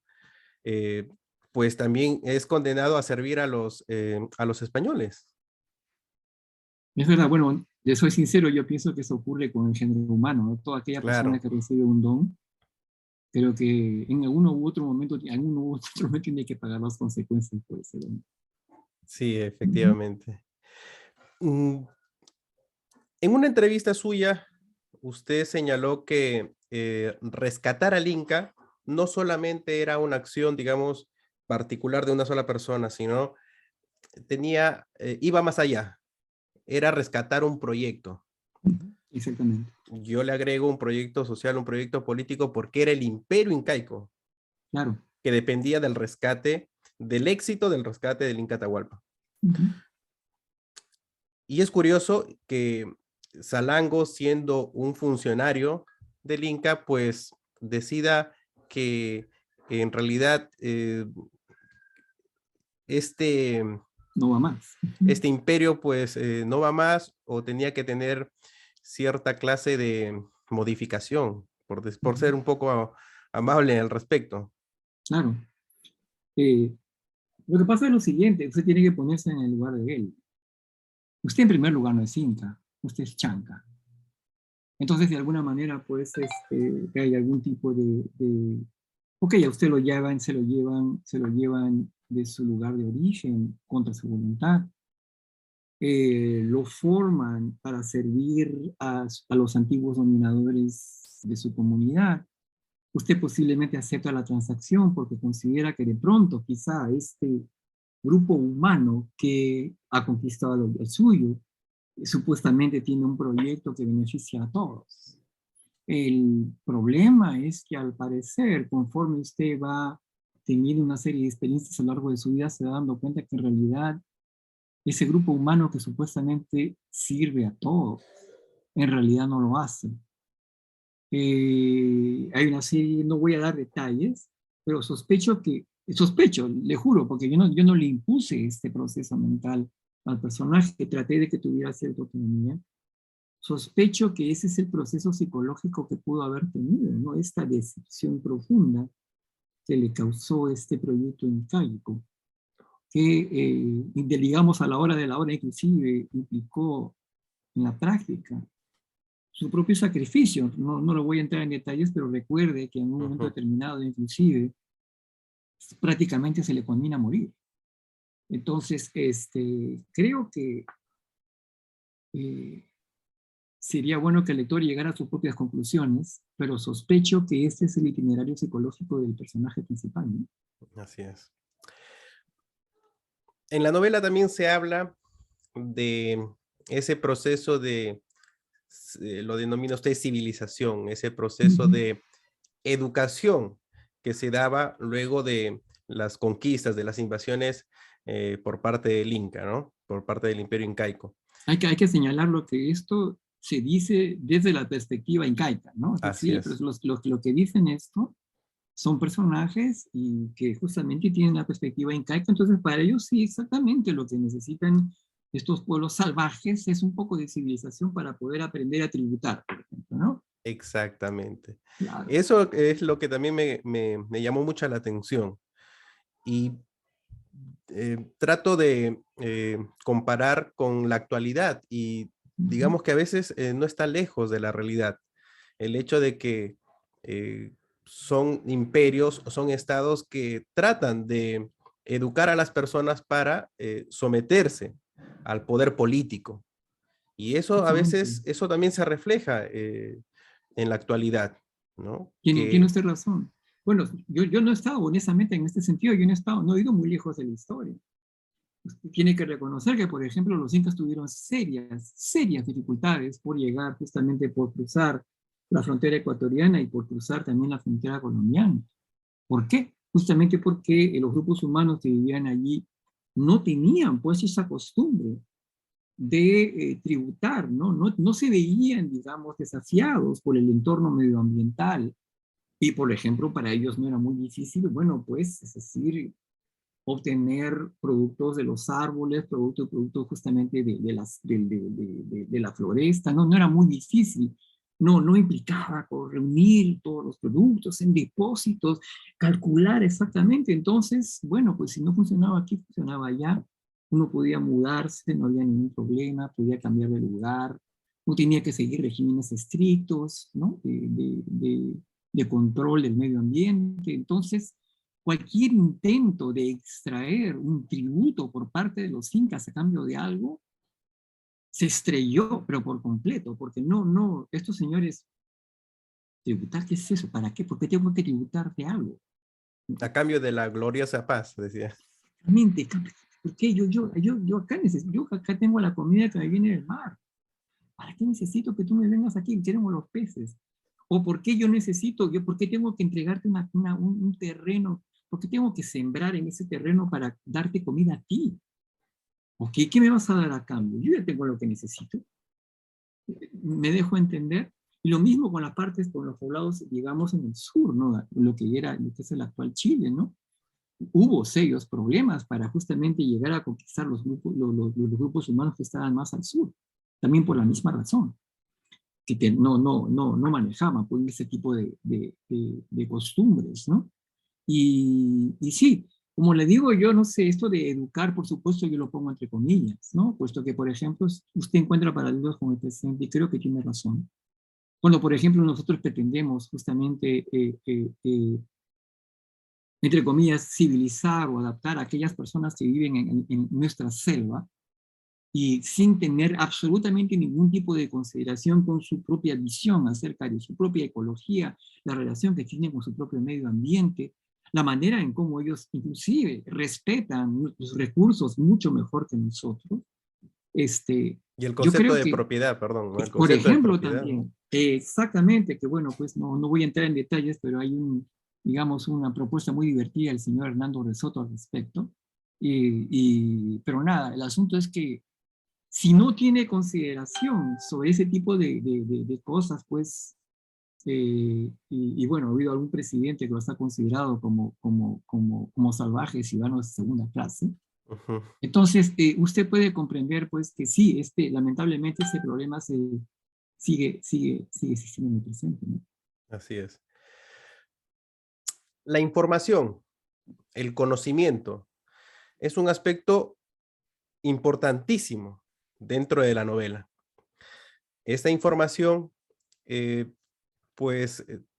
eh, pues también es condenado a servir a los españoles. Es verdad, bueno, yo soy sincero, yo pienso que eso ocurre con el género humano, ¿no? Toda aquella persona Claro, que recibe un don, creo que en alguno u otro momento tiene que pagar las consecuencias por ese don. sí, Ujú. efectivamente. Mm, En una entrevista suya, usted señaló que rescatar al Inca no solamente era una acción, digamos, particular de una sola persona, sino iba más allá, era rescatar un proyecto. Ujú. Exactamente, Yo le agrego un proyecto social, un proyecto político, porque era el imperio incaico, claro. que dependía del rescate, del éxito del rescate del Inca Atahualpa. Ujú. Y es curioso que Salango, siendo un funcionario del Inca, pues decida que en realidad este, No va más. Ujú. este imperio pues no va más o tenía que tener cierta clase de modificación, por Ujú. ser un poco amable al respecto. Claro. Eh, lo que pasa es lo siguiente, usted tiene que ponerse en el lugar de él. Usted en primer lugar no es Inca, usted es Chanca. Entonces, de alguna manera, pues, que hay algún tipo ok, a usted se lo llevan de su lugar de origen contra su voluntad. Lo forman para servir a los antiguos dominadores de su comunidad. Usted posiblemente acepta la transacción porque considera que de pronto quizá este grupo humano que ha conquistado el suyo supuestamente tiene un proyecto que beneficia a todos. El problema es que al parecer, conforme usted va teniendo una serie de experiencias a lo largo de su vida, se va dando cuenta que en realidad ese grupo humano que supuestamente sirve a todos, en realidad no lo hace. Hay una serie, no voy a dar detalles, pero sospecho, le juro, porque yo no le impuse este proceso mental al personaje, traté de que tuviera cierta autonomía. Sospecho que ese es el proceso psicológico que pudo haber tenido, ¿no? Esta decepción profunda que le causó este proyecto incaico, que, digamos, a la hora de la hora inclusive implicó en la práctica su propio sacrificio. No lo voy a entrar en detalles, pero recuerde que en un momento determinado, inclusive, prácticamente se le conmina a morir. Entonces, creo que sería bueno que el lector llegara a sus propias conclusiones, pero sospecho que este es el itinerario psicológico del personaje principal, ¿no? Así es. En la novela también se habla de ese proceso de, lo denomina usted civilización, ese proceso Ujú. de educación que se daba luego de las conquistas, de las invasiones por parte del Inca, ¿no? Por parte del Imperio Incaico. Hay que señalar lo que esto se dice desde la perspectiva incaica, ¿no? Es Así decir, es. lo que dicen esto son personajes y que justamente tienen la perspectiva incaica, entonces para ellos sí, exactamente lo que necesitan estos pueblos salvajes es un poco de civilización para poder aprender a tributar, por ejemplo, ¿no? Exactamente. Claro. Eso es lo que también me llamó mucho la atención. Y trato de comparar con la actualidad y Ujú. digamos que a veces no está lejos de la realidad. El hecho de que son imperios o son estados que tratan de educar a las personas para someterse al poder político. Y eso a Justamente. veces, eso también se refleja en la actualidad, ¿no? Tiene Que usted razón. Bueno, yo no he estado, honestamente, en este sentido, yo no he estado, no he ido muy lejos de la historia. Usted tiene que reconocer que, por ejemplo, los incas tuvieron serias dificultades por llegar justamente por cruzar la frontera ecuatoriana y por cruzar también la frontera colombiana. ¿Por qué? Justamente porque los grupos humanos que vivían allí no tenían pues esa costumbre de tributar, ¿no? No se veían, digamos, desafiados por el entorno medioambiental. Y, por ejemplo, para ellos no era muy difícil, bueno, pues, es decir, obtener productos de los árboles, productos justamente de la floresta, no era muy difícil. No implicaba reunir todos los productos en depósitos, calcular exactamente. Entonces, bueno, pues si no funcionaba aquí, funcionaba allá. Uno podía mudarse, no había ningún problema, podía cambiar de lugar, no tenía que seguir regímenes estrictos, ¿no? De control del medio ambiente. Entonces, cualquier intento de extraer un tributo por parte de los incas a cambio de algo se estrelló, pero por completo, porque estos señores, tributar, ¿qué es eso? ¿Para qué? ¿Por qué tengo que tributar de algo? a cambio de la gloriosa paz, decía. Realmente, ¿por qué yo acá tengo la comida que me viene del mar? ¿Para qué necesito que tú me vengas aquí? Queremos los peces. ¿O por qué por qué tengo que entregarte un terreno? ¿Por qué tengo que sembrar en ese terreno para darte comida a ti? ¿Ok? ¿Qué me vas a dar a cambio? Yo ya tengo lo que necesito. Me dejo entender. Y lo mismo con las partes, con los poblados, digamos, en el sur, ¿no? Lo que es el actual Chile, ¿no? Hubo serios problemas para justamente llegar a conquistar los grupos humanos que estaban más al sur. También por la misma razón, que no manejaban pues, ese tipo de costumbres, ¿no? Y sí, como le digo yo, no sé, esto de educar, por supuesto, yo lo pongo entre comillas, ¿no? Puesto que, por ejemplo, usted encuentra paralelos con el presente y creo que tiene razón. Cuando, por ejemplo, nosotros pretendemos justamente, entre comillas, civilizar o adaptar a aquellas personas que viven en nuestra selva y sin tener absolutamente ningún tipo de consideración con su propia visión acerca de su propia ecología, la relación que tienen con su propio medio ambiente, la manera en cómo ellos inclusive respetan los recursos mucho mejor que nosotros. Y el Yo concepto creo de que, propiedad, perdón, ¿no? El por concepto de ejemplo, propiedad, ¿no? también, exactamente, que bueno, pues no voy a entrar en detalles, pero hay digamos, una propuesta muy divertida del señor Hernando de Soto al respecto. Pero nada, el asunto es que si no tiene consideración sobre ese tipo de cosas, pues, y bueno, ha habido algún presidente que los ha considerado como salvajes ciudadanos de segunda clase, Ujú. entonces usted puede comprender, pues, que sí, lamentablemente ese problema sigue existiendo en el presente, ¿no? Así es. La información, el conocimiento, es un aspecto importantísimo dentro de la novela. Esta información,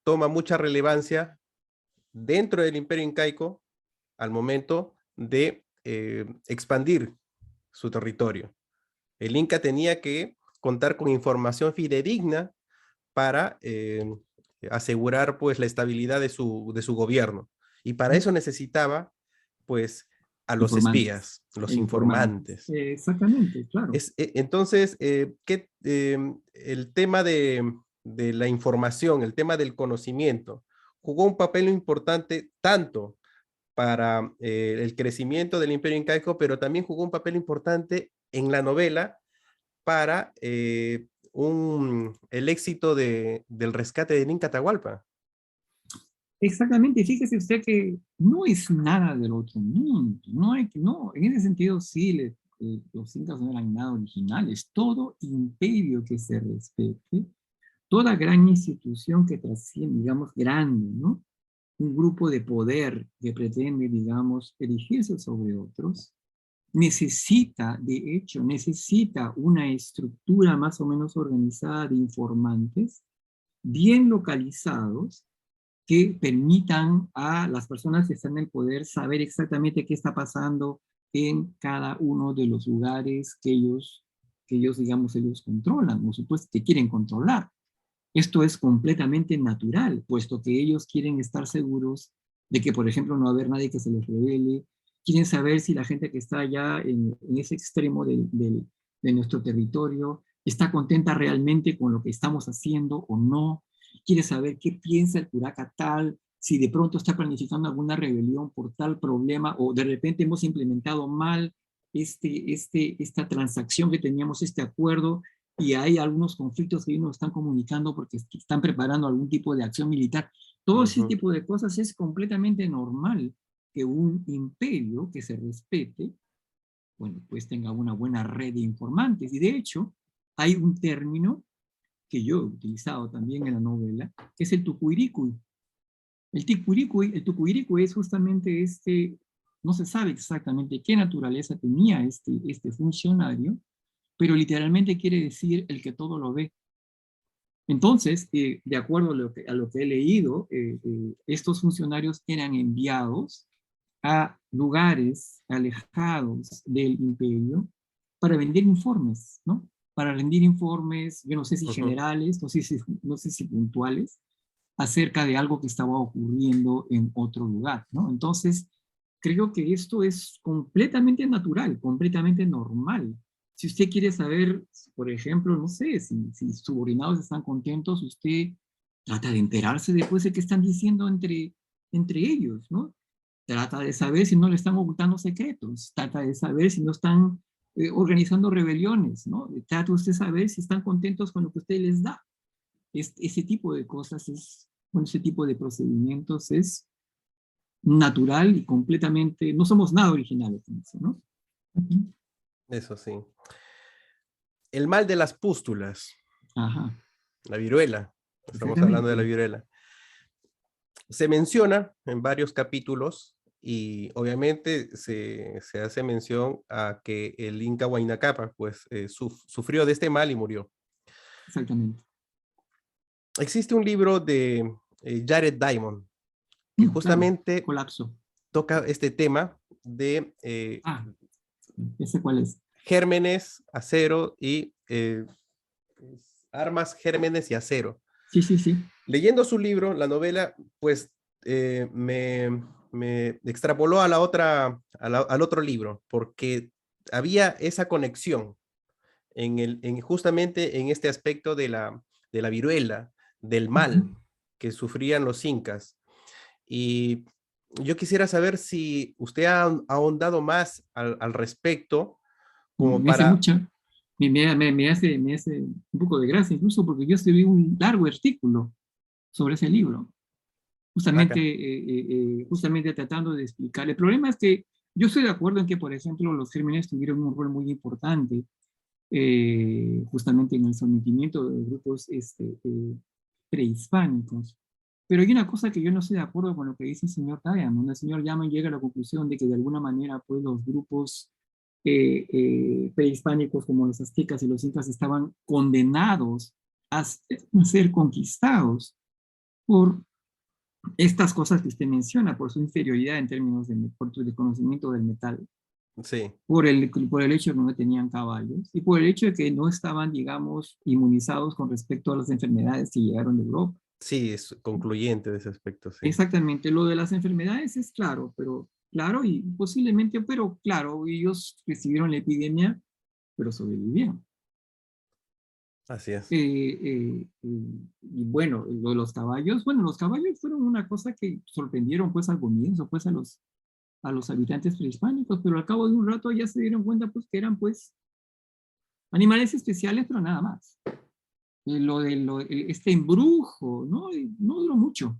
toma mucha relevancia dentro del Imperio Incaico al momento de expandir su territorio. El Inca tenía que contar con información fidedigna para asegurar pues la estabilidad de su gobierno. Y para eso necesitaba pues a los Informantes. espías, los Informantes. informantes. Exactamente, claro. Entonces, el tema de la información, el tema del conocimiento, jugó un papel importante tanto para el crecimiento del Imperio Incaico, pero también jugó un papel importante en la novela para el éxito del rescate del Inca Atahualpa. Exactamente, fíjese usted que no es nada del otro mundo, no, en ese sentido sí, los incas no eran nada originales, todo imperio que se respete, toda gran institución que trasciende, digamos, grande, ¿no? Un grupo de poder que pretende, digamos, erigirse sobre otros, necesita, de hecho, necesita una estructura más o menos organizada de informantes, bien localizados, que permitan a las personas que están en el poder saber exactamente qué está pasando en cada uno de los lugares que ellos, digamos, ellos controlan, o supuesto que quieren controlar. Esto es completamente natural, puesto que ellos quieren estar seguros de que, por ejemplo, no va a haber nadie que se les revele, quieren saber si la gente que está allá en ese extremo de nuestro territorio está contenta realmente con lo que estamos haciendo o no, quiere saber qué piensa el curaca tal, si de pronto está planificando alguna rebelión por tal problema o de repente hemos implementado mal esta transacción que teníamos, este acuerdo, y hay algunos conflictos que ellos nos están comunicando porque están preparando algún tipo de acción militar. Todo ese tipo de cosas es completamente normal que un imperio que se respete, bueno, pues tenga una buena red de informantes. Y de hecho, hay un término que yo he utilizado también en la novela, que es el tucuiricuy. El tucuiricuy es justamente no se sabe exactamente qué naturaleza tenía este funcionario, pero literalmente quiere decir el que todo lo ve. Entonces, de acuerdo a lo que he leído, estos funcionarios eran enviados a lugares alejados del imperio para vender informes, ¿no? Para rendir informes, yo no sé si generales, no sé si puntuales, acerca de algo que estaba ocurriendo en otro lugar, ¿no? Entonces, creo que esto es completamente natural, completamente normal. Si usted quiere saber, por ejemplo, no sé, si sus subordinados están contentos, usted trata de enterarse después de qué están diciendo entre ellos, ¿no? Trata de saber si no le están ocultando secretos, trata de saber si no están organizando rebeliones, ¿no? Trata usted de saber si están contentos con lo que usted les da. Ese tipo de cosas ese tipo de procedimientos es natural y completamente, no somos nada originales en eso, ¿no? Eso sí. El mal de las pústulas. Ajá. La viruela. Estamos hablando de la viruela. Se menciona en varios capítulos y obviamente se hace mención a que el Inca Huayna Cápac pues sufrió de este mal y murió. Exactamente. Existe un libro de Jared Diamond que justamente colapso. toca este tema de ¿ese cuál es? gérmenes, acero y armas, gérmenes y acero. Sí, sí, sí. Leyendo su libro, la novela, pues me extrapoló a al otro libro, porque había esa conexión justamente en este aspecto de la viruela, del mal que sufrían los incas. Y yo quisiera saber si usted ha ahondado más al respecto, como Me hace para... mucha, me hace un poco de gracia, incluso porque yo escribí un largo artículo sobre ese libro, justamente tratando de explicar. El problema es que yo estoy de acuerdo en que, por ejemplo, los gérmenes tuvieron un rol muy importante justamente en el sometimiento de grupos prehispánicos. Pero hay una cosa que yo no estoy de acuerdo con lo que dice el señor Diamond. El señor Diamond llega a la conclusión de que de alguna manera pues, los grupos prehispánicos como los aztecas y los incas estaban condenados a ser conquistados por estas cosas que usted menciona, por su inferioridad en términos por su desconocimiento del metal, Sí, por el hecho de que no tenían caballos y por el hecho de que no estaban, digamos, inmunizados con respecto a las enfermedades que llegaron de Europa. sí, es concluyente de ese aspecto, sí. Exactamente, lo de las enfermedades es claro, pero claro, y posiblemente, pero claro, ellos recibieron la epidemia, pero sobrevivieron. Así es. Y bueno, lo de los caballos fueron una cosa que sorprendieron pues al comienzo, pues a los habitantes prehispánicos, pero al cabo de un rato ya se dieron cuenta pues que eran pues animales especiales, pero nada más. Este embrujo, ¿no? No duró mucho.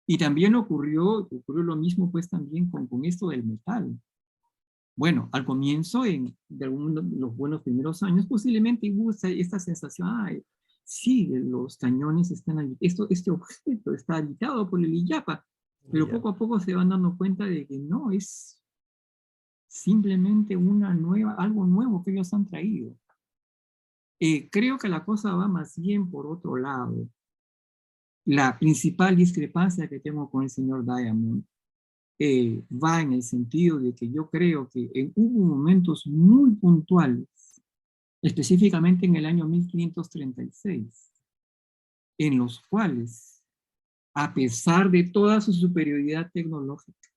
Y también ocurrió lo mismo pues también con esto del metal. Bueno, al comienzo, de los buenos primeros años, posiblemente hubo esta sensación, ay, sí, los cañones están ahí, este objeto está habitado por el Illapa, pero Ya. poco a poco se van dando cuenta de que no, es simplemente algo nuevo que ellos han traído. Creo que la cosa va más bien por otro lado. La principal discrepancia que tengo con el señor Diamond va en el sentido de que yo creo que hubo momentos muy puntuales, específicamente en el año 1536, en los cuales, a pesar de toda su superioridad tecnológica,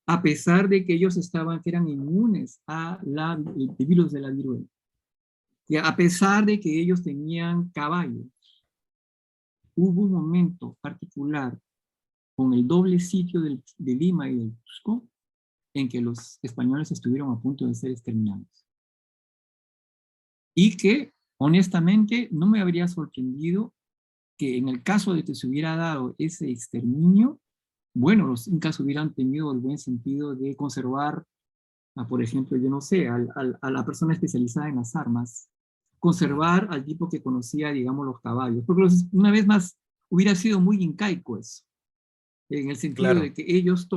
a pesar de que ellos que eran inmunes al virus de la viruela, y a pesar de que ellos tenían caballos, hubo un momento particular con el doble sitio de Lima y del Cusco en que los españoles estuvieron a punto de ser exterminados. Y que, honestamente, no me habría sorprendido que en el caso de que se hubiera dado ese exterminio, bueno, los incas hubieran tenido el buen sentido de conservar, por ejemplo, yo no sé, a la persona especializada en las armas, conservar al tipo que conocía, digamos, los caballos, porque una vez más hubiera sido muy incaico eso, en el sentido de Claro, que ellos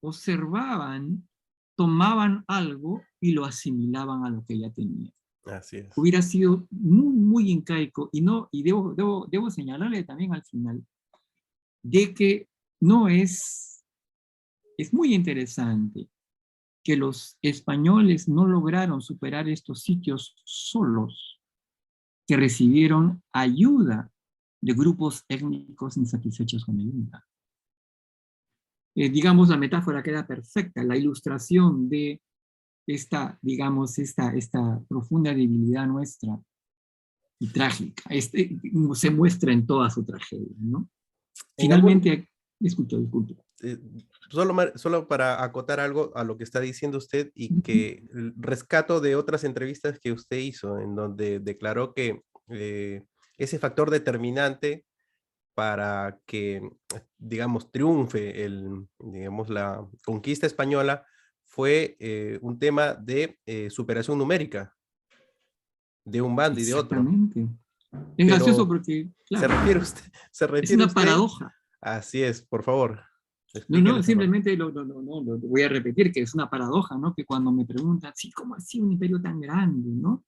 observaban, tomaban algo y lo asimilaban a lo que ya tenían. así es. Hubiera sido muy, muy incaico y no, y debo señalarle también al final de que no es muy interesante que los españoles no lograron superar estos sitios solos, que recibieron ayuda de grupos étnicos insatisfechos con el Inca. Digamos, la metáfora queda perfecta, la ilustración de digamos, esta profunda debilidad nuestra y trágica, se muestra en toda su tragedia, ¿no? En algún, Finalmente, disculpe. eh, solo para acotar algo a lo que está diciendo usted y Ujú. que rescato de otras entrevistas que usted hizo, en donde declaró que ese factor determinante para que, digamos, triunfe digamos, la conquista española fue un tema de superación numérica de un bando y de otro. Exactamente. Es gracioso Pero porque, se claro, refiere usted, se es refiere una usted, paradoja. así es, por favor, No, no, explíquele esa parte. simplemente lo voy a repetir, que es una paradoja, ¿no? Que cuando me preguntan, sí, ¿cómo así un imperio tan grande, no?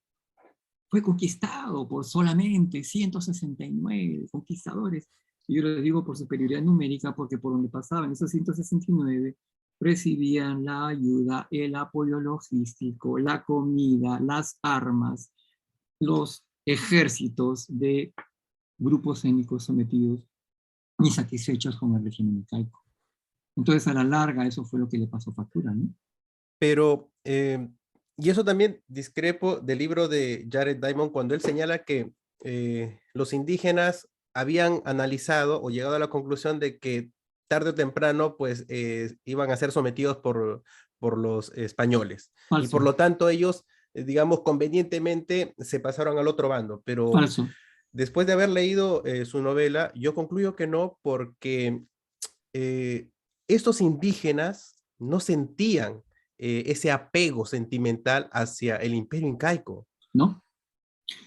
Fue conquistado por solamente 169 conquistadores. Y yo les digo por superioridad numérica, porque por donde pasaban esos 169, recibían la ayuda, el apoyo logístico, la comida, las armas, los ejércitos de grupos étnicos sometidos y satisfechos con el régimen incaico. Entonces, a la larga, eso fue lo que le pasó factura, ¿no? Pero, y eso también discrepo del libro de Jared Diamond cuando él señala que los indígenas habían analizado o llegado a la conclusión de que tarde o temprano pues iban a ser sometidos por los españoles y por Falso, lo tanto ellos, digamos, convenientemente se pasaron al otro bando, pero falso. después de haber leído su novela, yo concluyo que no, porque estos indígenas no sentían ese apego sentimental hacia el imperio incaico. ¿No?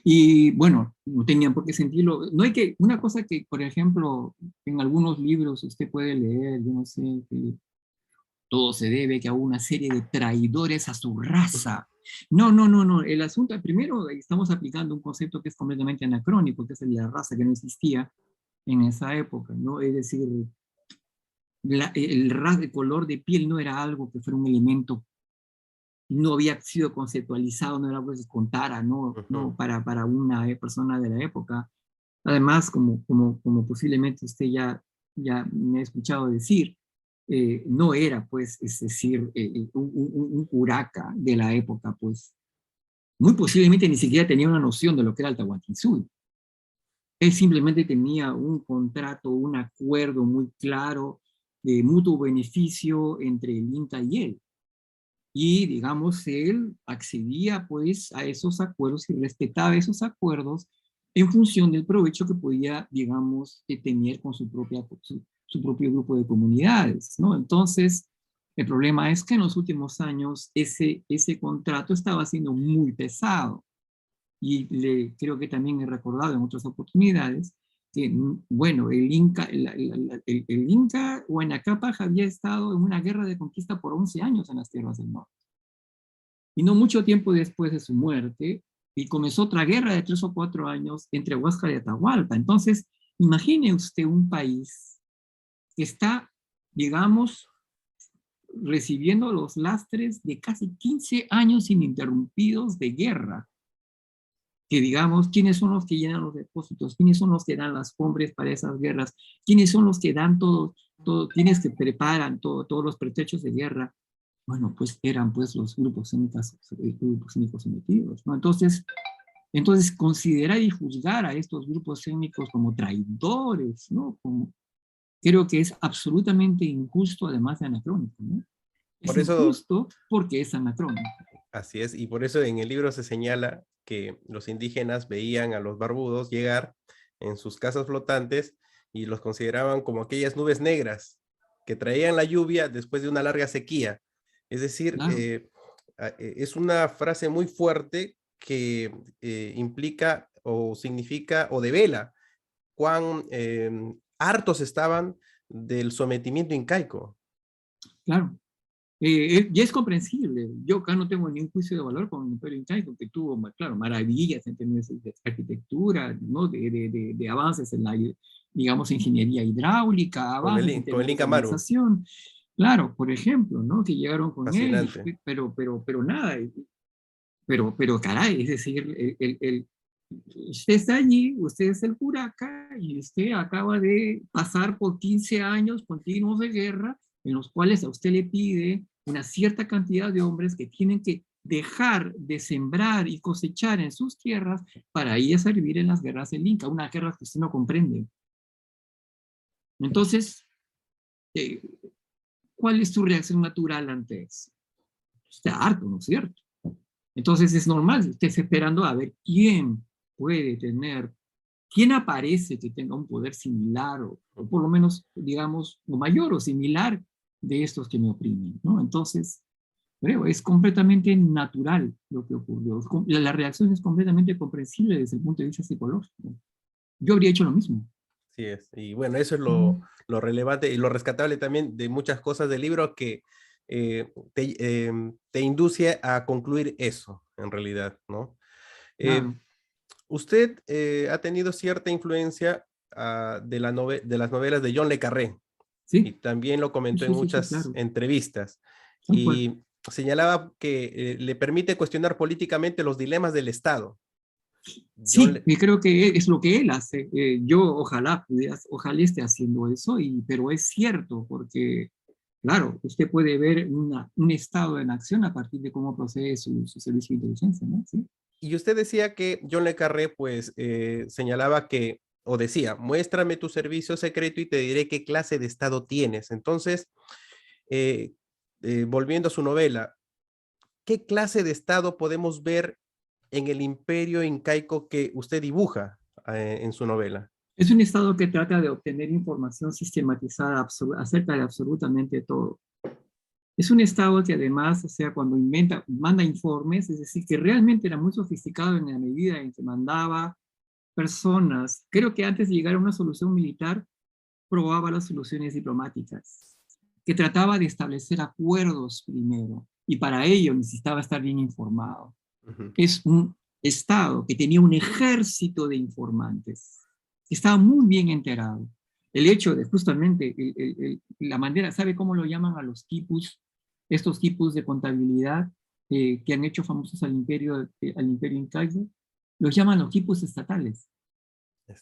Y bueno, no tenían por qué sentirlo. No hay que, una cosa que, por ejemplo, en algunos libros usted puede leer, yo no sé, que todo se debe que a una serie de traidores a su raza. No, no, no, no. El asunto, primero, estamos aplicando un concepto que es completamente anacrónico, que es el de la raza, que no existía en esa época, ¿no? Es decir, el color de piel no era algo que fuera un elemento, no había sido conceptualizado, no era algo que se contara, no, Ujú. no para una persona de la época. Además, como posiblemente usted ya me ha escuchado decir, no era, pues, es decir, un curaca de la época, pues, muy posiblemente ni siquiera tenía una noción de lo que era el Tahuantinsuyo. Él simplemente tenía un contrato, un acuerdo muy claro de mutuo beneficio entre el Inca y él. Y, digamos, él accedía, pues, a esos acuerdos y respetaba esos acuerdos en función del provecho que podía, digamos, tener con su propio grupo de comunidades, ¿no? Entonces, el problema es que en los últimos años ese contrato estaba siendo muy pesado y creo que también he recordado en otras oportunidades que, bueno, el Inca Huayna Cápac había estado en una guerra de conquista por 11 años en las tierras del norte. Y no mucho tiempo después de su muerte, y comenzó otra guerra de 3 o 4 años entre Huáscar y Atahualpa. Entonces, imagine usted un país que está, digamos, recibiendo los lastres de casi 15 años ininterrumpidos de guerra, que digamos, quiénes son los que llenan los depósitos, quiénes son los que dan las cumbres para esas guerras, quiénes son los que dan quiénes que preparan todos los pretextos de guerra. Bueno, pues eran pues los grupos étnicos sometidos, ¿no? Entonces, considerar y juzgar a estos grupos étnicos como traidores, ¿no? Creo que es absolutamente injusto, además de anacrónico, ¿no? Es Por eso, injusto porque es anacrónico. así es, y por eso en el libro se señala que los indígenas veían a los barbudos llegar en sus casas flotantes y los consideraban como aquellas nubes negras que traían la lluvia después de una larga sequía. Es decir, Claro. es una frase muy fuerte que implica o significa o devela cuán hartos estaban del sometimiento incaico. Claro. Y es comprensible. Yo acá no tengo ningún juicio de valor con el Imperio Incaico, que tuvo, claro, maravillas en términos de arquitectura, ¿no? De avances en la, digamos, ingeniería hidráulica, avances en Con el términos de Inca Maru, organización. Claro, por ejemplo, ¿no? Que llegaron con él, fascinante. pero nada, pero caray, es decir, usted está allí, usted es el curaca y usted acaba de pasar por 15 años continuos de guerra en los cuales a usted le pide una cierta cantidad de hombres que tienen que dejar de sembrar y cosechar en sus tierras para ir a servir en las guerras del Inca, una guerra que usted no comprende. Entonces, eh, ¿cuál es su reacción natural ante eso? Está harto, ¿no es cierto? Entonces es normal, estés esperando a ver quién puede tener, quién aparece que tenga un poder similar o por lo menos, digamos, o mayor o similar de estos que me oprimen, ¿no? Entonces, creo, es completamente natural lo que ocurrió. La reacción es completamente comprensible desde el punto de vista psicológico. Yo habría hecho lo mismo. Sí es. Y bueno, eso es Mm, lo relevante y lo rescatable también de muchas cosas del libro que te induce a concluir eso, en realidad, ¿no? Eh, claro, Usted ha tenido cierta influencia de, de las novelas de John le Carré y sí, también lo sí, comentó en sí, sí, sí, muchas claro, entrevistas tal cual. y señalaba que le permite cuestionar políticamente los dilemas del Estado. John Sí, le- y creo que es lo que él hace. Yo ojalá esté haciendo eso, pero es cierto, porque, claro, usted puede ver un estado en acción a partir de cómo procede su servicio de inteligencia, ¿no? Sí, Y usted decía que John le Carré, pues, señalaba que, o decía, muéstrame tu servicio secreto y te diré qué clase de Estado tienes. Entonces, eh, volviendo a su novela, ¿qué clase de Estado podemos ver en el imperio incaico que usted dibuja en su novela? es un estado que trata de obtener información sistematizada acerca de absolutamente todo. Es un Estado que además, o sea, cuando manda informes, es decir, que realmente era muy sofisticado en la medida en que mandaba personas, creo que antes de llegar a una solución militar, probaba las soluciones diplomáticas, que trataba de establecer acuerdos primero, y para ello necesitaba estar bien informado. Ujú. Es un Estado que tenía un ejército de informantes, que estaba muy bien enterado. El hecho de justamente la manera, ¿sabe cómo lo llaman a los quipus? Estos quipus de contabilidad que han hecho famosos al imperio incaico, los llaman los quipus estatales.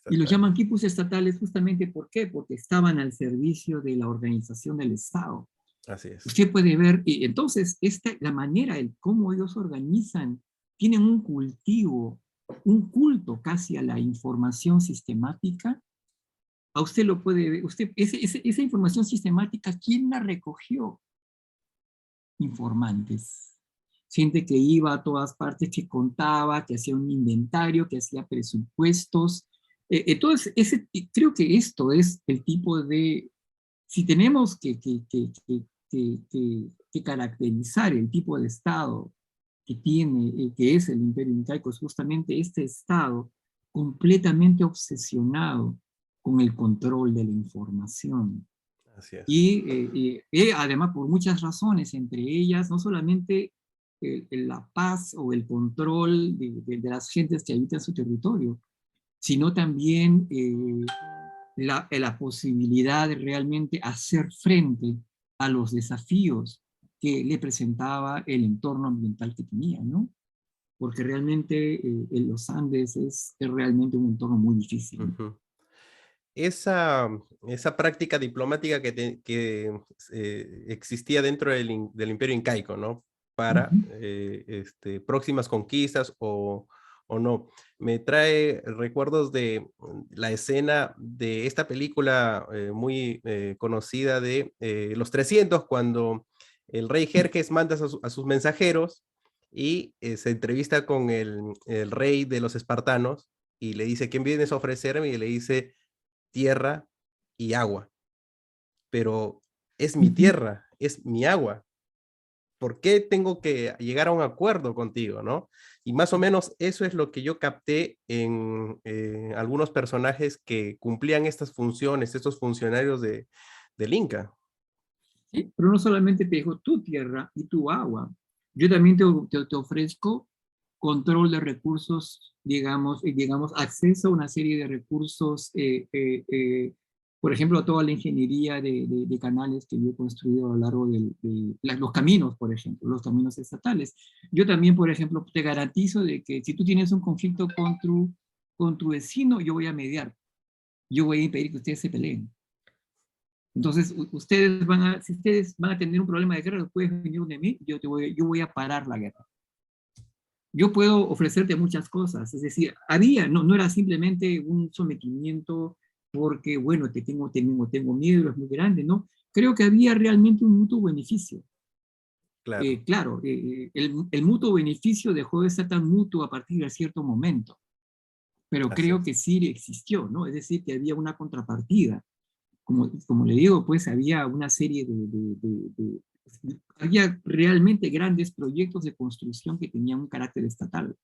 Y los llaman Estatales. quipus estatales justamente ¿por qué? Porque estaban al servicio de la organización del Estado. Así es. Usted puede ver, y entonces la manera, el cómo ellos organizan, tienen un cultivo, un culto casi a la información sistemática. A usted lo puede ver, esa información sistemática, ¿quién la recogió? Informantes. Gente que iba a todas partes, que contaba, que hacía un inventario, que hacía presupuestos. Entonces, creo que esto es el tipo de, si tenemos que caracterizar el tipo de Estado que tiene, que es el Imperio Incaico, es justamente este Estado completamente obsesionado con el control de la información. Así es. Y además por muchas razones, entre ellas no solamente la paz o el control de las gentes que habitan su territorio, sino también la posibilidad de realmente hacer frente a los desafíos que le presentaba el entorno ambiental que tenía, ¿no? Porque realmente en los Andes es realmente un entorno muy difícil, ¿no? Ujú. Esa, esa práctica diplomática existía dentro del Imperio Incaico, ¿no? Para Ujú. próximas conquistas o no. Me trae recuerdos de la escena de esta película muy conocida de Los 300, cuando el rey Jerjes manda a sus mensajeros y se entrevista con el rey de los espartanos y le dice, ¿quién vienes a ofrecerme? Y le dice, tierra y agua, pero es mi Ujú. tierra, es mi agua. ¿Por qué tengo que llegar a un acuerdo contigo, no? Y más o menos eso es lo que yo capté en algunos personajes que cumplían estas funciones, estos funcionarios del Inca. ¿Sí? Pero no solamente te dejo tu tierra y tu agua, yo también te ofrezco control de recursos, digamos, acceso a una serie de recursos, por ejemplo, toda la ingeniería de canales que yo he construido a lo largo los caminos, por ejemplo, los caminos estatales. Yo también, por ejemplo, te garantizo de que si tú tienes un conflicto con tu vecino, yo voy a mediar, yo voy a impedir que ustedes se peleen. Entonces, si ustedes van a tener un problema de guerra, puedes venir de mí, yo voy a parar la guerra. Yo puedo ofrecerte muchas cosas, es decir, no era simplemente un sometimiento porque, bueno, tengo miedo, es muy grande, ¿no? Creo que había realmente un mutuo beneficio. Claro, Claro, el mutuo beneficio dejó de ser tan mutuo a partir de cierto momento, pero así creo es. que sí existió, ¿no? Es decir, que había una contrapartida. Como le digo, pues había una serie había realmente grandes proyectos de construcción que tenían un carácter estatal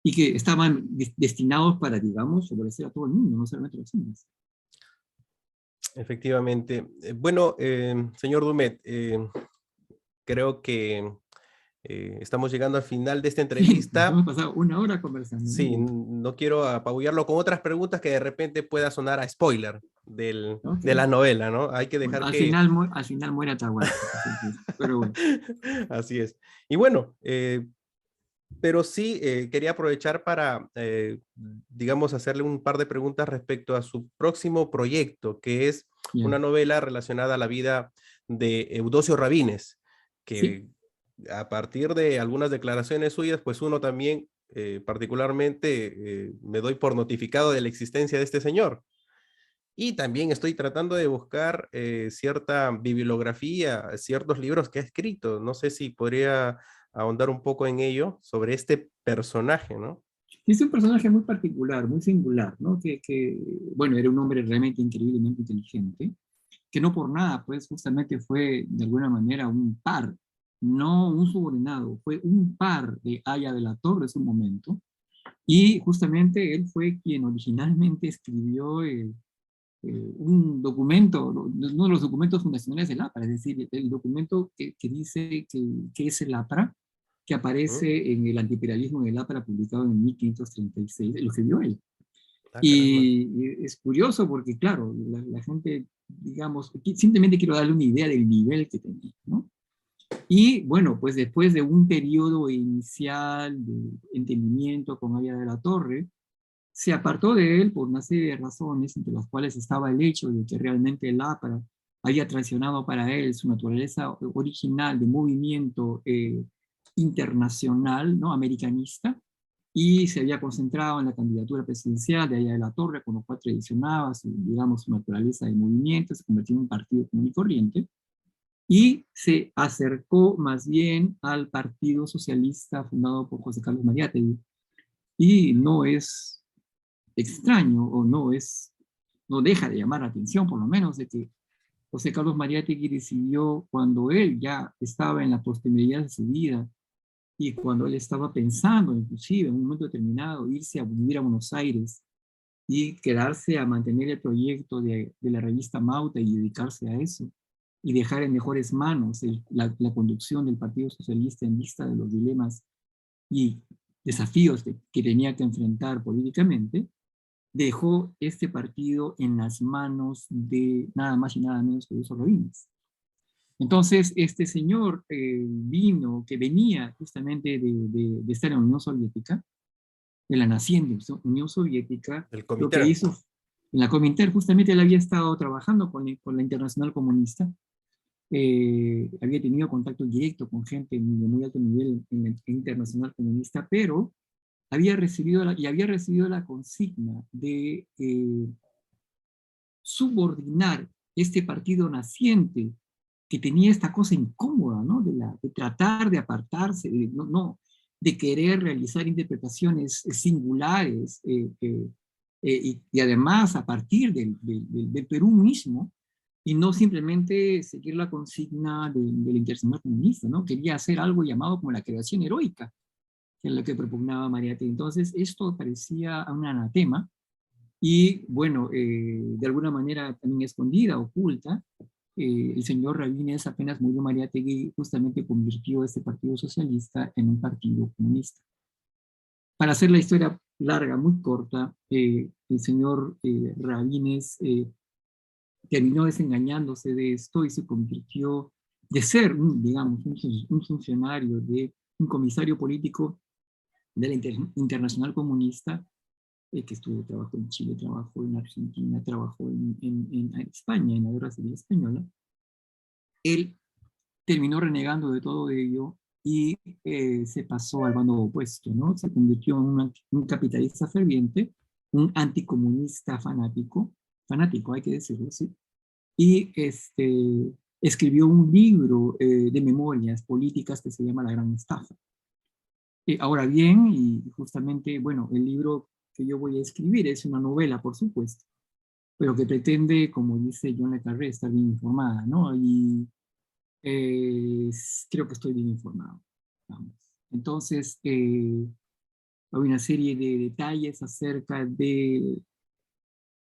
y que estaban destinados para, digamos, favorecer a todo el mundo, no solamente a los indios. Efectivamente. Bueno, señor Dumet, creo que estamos llegando al final de esta Bien, nos entrevista. hemos pasado una hora conversando, muy Sí, bien. no quiero apabullarlo con otras preguntas que de repente pueda sonar a spoiler Ok. de la novela, ¿no? Hay que Bueno, dejar al que... final, al final muere Atahualpa, por supuesto, pero bueno. Así es. Y bueno, pero sí quería aprovechar para, digamos, hacerle un par de preguntas respecto a su próximo proyecto, que es Ya. una novela relacionada a la vida de Eudosio Rabines, Sí, que a partir de algunas declaraciones suyas, pues uno también particularmente me doy por notificado de la existencia de este señor. Y también estoy tratando de buscar cierta bibliografía, ciertos libros que ha escrito. No sé si podría ahondar un poco en ello sobre este personaje, ¿no? es un personaje muy particular, muy singular, ¿no? Bueno, era un hombre realmente increíblemente inteligente, que no por nada, pues justamente fue de alguna manera un par, no un subordinado, fue un par de Haya de la Torre en su momento, y justamente él fue quien originalmente escribió un documento, uno de los documentos fundacionales del APRA, es decir, el documento que dice que es el APRA, que ¿Mm? aparece en el antiimperialismo del APRA publicado en 1536, lo escribió él. Ah, caramba. Y es curioso porque, claro, la gente, digamos, simplemente quiero darle una idea del nivel que tenía, ¿no? Y bueno, pues después de un periodo inicial de entendimiento con Aya de la Torre, se apartó de él por una serie de razones, entre las cuales estaba el hecho de que realmente el APRA había traicionado para él su naturaleza original de movimiento internacional, ¿no? Americanista, y se había concentrado en la candidatura presidencial de Aya de la Torre, con lo cual traicionaba su, digamos, su naturaleza de movimiento, se convirtió en un partido común y corriente, y se acercó más bien al Partido Socialista fundado por José Carlos Mariátegui. Y no es extraño, o no deja de llamar la atención, por lo menos, de que José Carlos Mariátegui decidió, cuando él ya estaba en la posteridad de su vida, y cuando él estaba pensando, inclusive, en un momento determinado, irse a vivir a Buenos Aires y quedarse a mantener el proyecto de la revista Mauta y dedicarse a eso, y dejar en mejores manos la conducción del Partido Socialista en vista de los dilemas y desafíos que tenía que enfrentar políticamente, dejó este partido en las manos de nada más y nada menos que Eduardo Rabines. Entonces, este señor que venía justamente de estar en la Unión Soviética, de la naciente Unión Soviética, El lo que Comintern. hizo en la Comintern, justamente él había estado trabajando con la Internacional Comunista, había tenido contacto directo con gente de muy alto nivel en la Internacional Comunista, pero había recibido la consigna de subordinar este partido naciente que tenía esta cosa incómoda, ¿no? De tratar de apartarse, de querer realizar interpretaciones singulares y además a partir del Perú mismo, y no simplemente seguir la consigna de la Internacional Comunista, ¿no? Quería hacer algo llamado como la creación heroica, que es lo que propugnaba Mariátegui. Entonces, esto parecía un anatema, y bueno, de alguna manera también escondida, oculta, el señor Rabines, apenas murió Mariátegui, justamente convirtió este Partido Socialista en un partido comunista. Para hacer la historia larga, muy corta, el señor Rabines terminó desengañándose de esto y se convirtió de ser, digamos, un funcionario, un comisario político de la Internacional Comunista, que trabajó en Chile, trabajó en Argentina, trabajó en España, en la Guerra Civil Española. Él terminó renegando de todo ello y se pasó al bando opuesto, ¿no? Se convirtió en un capitalista ferviente, un anticomunista fanático, hay que decirlo así, y escribió un libro de memorias políticas que se llama La Gran Estafa. Ahora bien, y justamente, bueno, el libro que yo voy a escribir es una novela, por supuesto, pero que pretende, como dice John Le Carré, estar bien informada, ¿no? Y creo que estoy bien informado, vamos. Entonces, hay una serie de detalles acerca de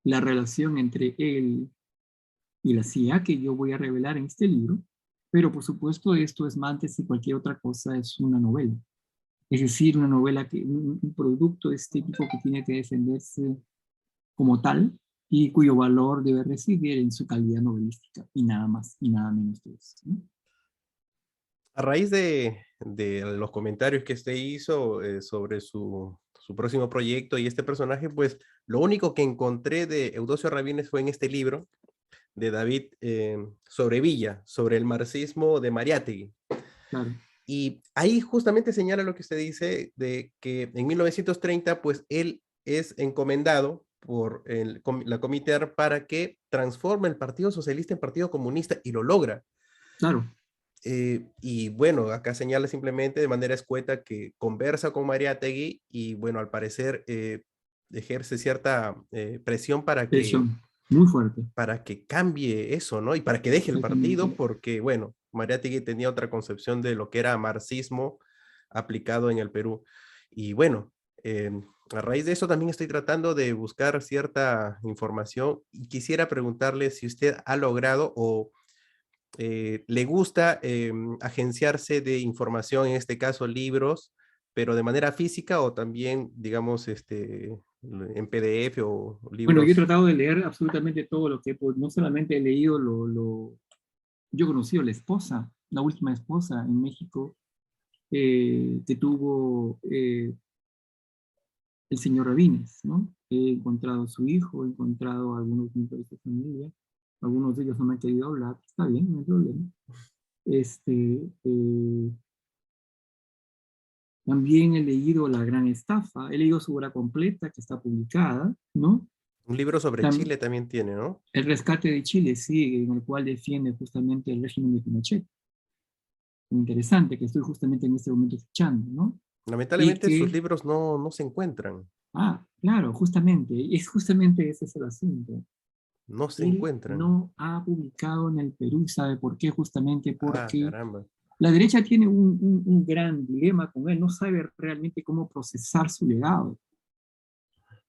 la relación entre él y la CIA que yo voy a revelar en este libro, pero por supuesto esto es más antes que cualquier otra cosa, es una novela. Es decir, una novela, un producto estético que tiene que defenderse como tal y cuyo valor debe residir en su calidad novelística y nada más y nada menos que eso, ¿no? A raíz de los comentarios que usted hizo sobre su próximo proyecto y este personaje, pues lo único que encontré de Eudosio Rabines fue en este libro de David Sobrevilla, sobre el marxismo de Mariátegui. Claro, Y ahí justamente señala lo que usted dice de que en 1930, pues él es encomendado por la Comiter para que transforme el Partido Socialista en Partido Comunista y lo logra. claro. Y bueno, acá señala simplemente de manera escueta que conversa con Mariátegui y bueno, al parecer ejerce cierta presión para que Presión. Muy fuerte, para que cambie eso, ¿no? Y para que deje el partido, exactamente. porque, bueno, Mariátegui tenía otra concepción de lo que era marxismo aplicado en el Perú. Y bueno, a raíz de eso también estoy tratando de buscar cierta información y quisiera preguntarle si usted ha logrado o le gusta agenciarse de información, en este caso libros, pero de manera física o también, digamos, en PDF o Bueno, yo he libros. tratado de leer absolutamente todo lo que he podido. No solamente he leído yo he conocido a la esposa, la última esposa en México, que tuvo el señor Rabines, ¿no? He encontrado a su hijo, he encontrado a algunos miembros de su familia, algunos de ellos no me han querido hablar, está bien, no hay problema. Este, eh, También he leído La Gran Estafa, he leído su obra completa que está publicada, ¿no? Un libro sobre Tam- Chile también tiene, ¿no? el Rescate de Chile, sí, en el cual defiende justamente el régimen de Pinochet. Muy interesante, que estoy justamente en este momento escuchando, ¿no? Y Lamentablemente sus que, libros no se encuentran, claro, justamente, es justamente ese es el asunto. no se Él encuentran. no ha publicado en el Perú, ¿sabe por qué? Justamente Ah, porque caramba. la derecha tiene un gran dilema con él, no sabe realmente cómo procesar su legado,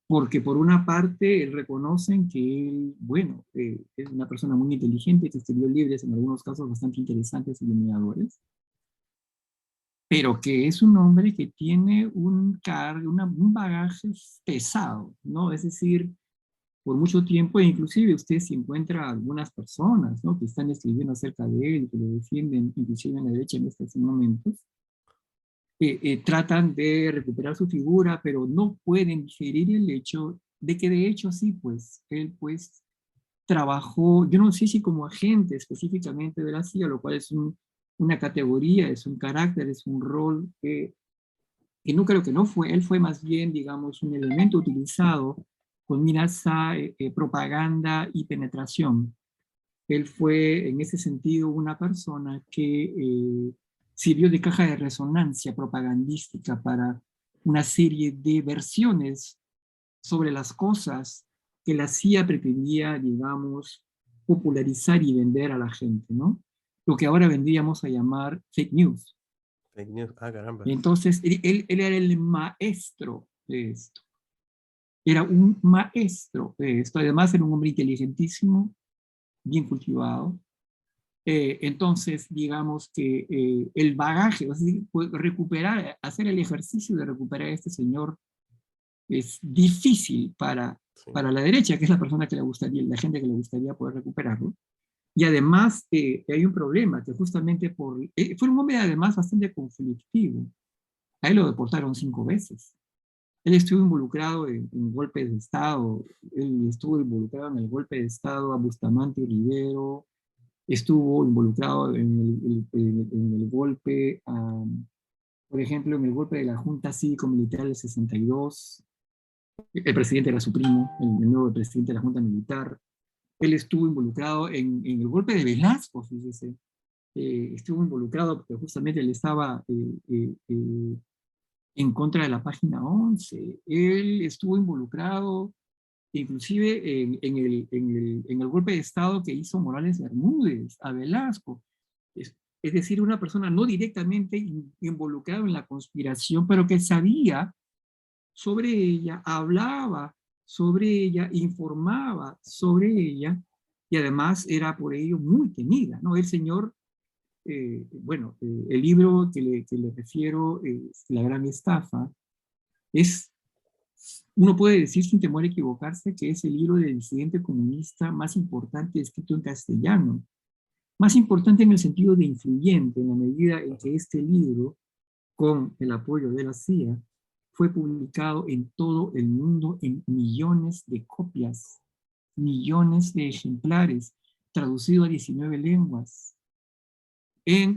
porque por una parte reconocen que él, bueno, es una persona muy inteligente, que escribió libros en algunos casos bastante interesantes y iluminadores, pero que es un hombre que tiene un bagaje pesado, ¿no? Es decir, por mucho tiempo, e inclusive usted se encuentra algunas personas, ¿no? Que están escribiendo acerca de él, que lo defienden, inclusive en la derecha en estos momentos, tratan de recuperar su figura, pero no pueden digerir el hecho de que de hecho sí, pues, él pues trabajó, yo no sé si como agente específicamente de la CIA, lo cual es una categoría, es un carácter, es un rol que no creo que no fue, él fue más bien, digamos, un elemento utilizado con miras a propaganda y penetración. Él fue, en ese sentido, una persona que sirvió de caja de resonancia propagandística para una serie de versiones sobre las cosas que la CIA pretendía, digamos, popularizar y vender a la gente, ¿no? Lo que ahora vendríamos a llamar fake news. Fake news. Ah, caramba. Entonces, él era el maestro de esto. Era un maestro de esto. Además, era un hombre inteligentísimo, bien cultivado. Entonces, digamos que el bagaje, es decir, recuperar, hacer el ejercicio de recuperar a este señor es difícil Sí. para la derecha, que es la persona que le gustaría, la gente que le gustaría poder recuperarlo. Y además hay un problema, que justamente fue un hombre además bastante conflictivo. A él lo deportaron 5 veces. Él estuvo involucrado en golpes de Estado, él estuvo involucrado en el golpe de Estado a Bustamante y Rivero, estuvo involucrado en el golpe, por ejemplo, en el golpe de la Junta Cívico-Militar del 62. El presidente era su primo, el nuevo presidente de la Junta Militar. Él estuvo involucrado en el golpe de Velasco, fíjese. Estuvo involucrado porque justamente él estaba en contra de la página 11. Él estuvo involucrado inclusive en el golpe de Estado que hizo Morales Bermúdez a Velasco. Es decir, una persona no directamente involucrada en la conspiración, pero que sabía sobre ella, hablaba sobre ella, informaba sobre ella, y además era por ello muy temida, ¿no? El señor, bueno, el libro que le refiero, La Gran Estafa, es, uno puede decir sin temor a equivocarse que es el libro del disidente comunista más importante escrito en castellano. Más importante en el sentido de influyente, en la medida en que este libro, con el apoyo de la CIA, fue publicado en todo el mundo en millones de copias, millones de ejemplares, traducido a 19 lenguas,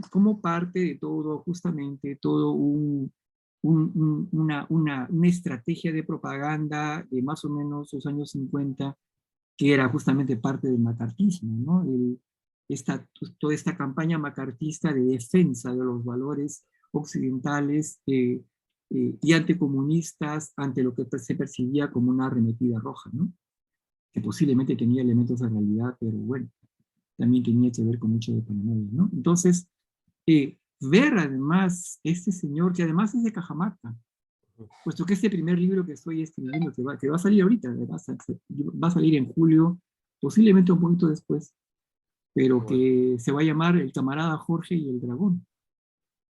como parte de todo, justamente, todo una estrategia de propaganda de más o menos los años 50, que era justamente parte del macartismo, ¿no? Toda esta campaña macartista de defensa de los valores occidentales y anticomunistas ante lo que se percibía como una arremetida roja, ¿no? que posiblemente tenía elementos de realidad, pero bueno, también tenía que ver con mucho de paranoia, ¿no? Entonces, ver además este señor, que además es de Cajamarca, puesto que este primer libro que estoy escribiendo, que va a salir ahorita, va a salir en julio, posiblemente un poquito después, pero Bueno, que se va a llamar El camarada Jorge y el dragón.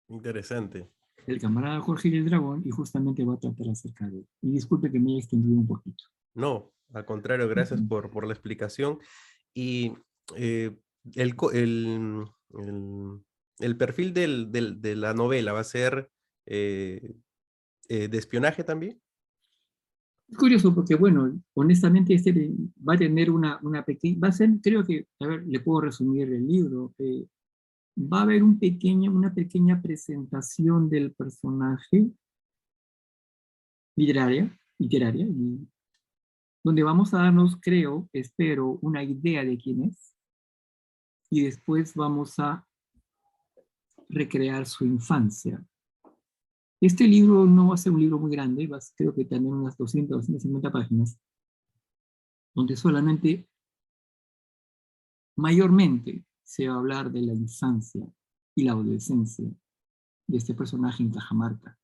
interesante. El camarada Jorge y el dragón, y justamente va a tratar acerca de él. Y disculpe que me haya extendido un poquito. No, al contrario, gracias Ujú. por la explicación. Y eh, el, co- el, el perfil de la novela va a ser eh, de espionaje también. Es curioso porque, bueno, honestamente va a tener una pequeña, va a ser, creo que, a ver, le puedo resumir el libro. Va a haber una pequeña presentación del personaje literaria, y donde vamos a darnos, creo, espero, una idea de quién es, y después vamos a recrear su infancia. Este libro no va a ser un libro muy grande, creo que también unas 250 páginas, donde solamente, mayormente, se va a hablar de la infancia y la adolescencia de este personaje en Cajamarca.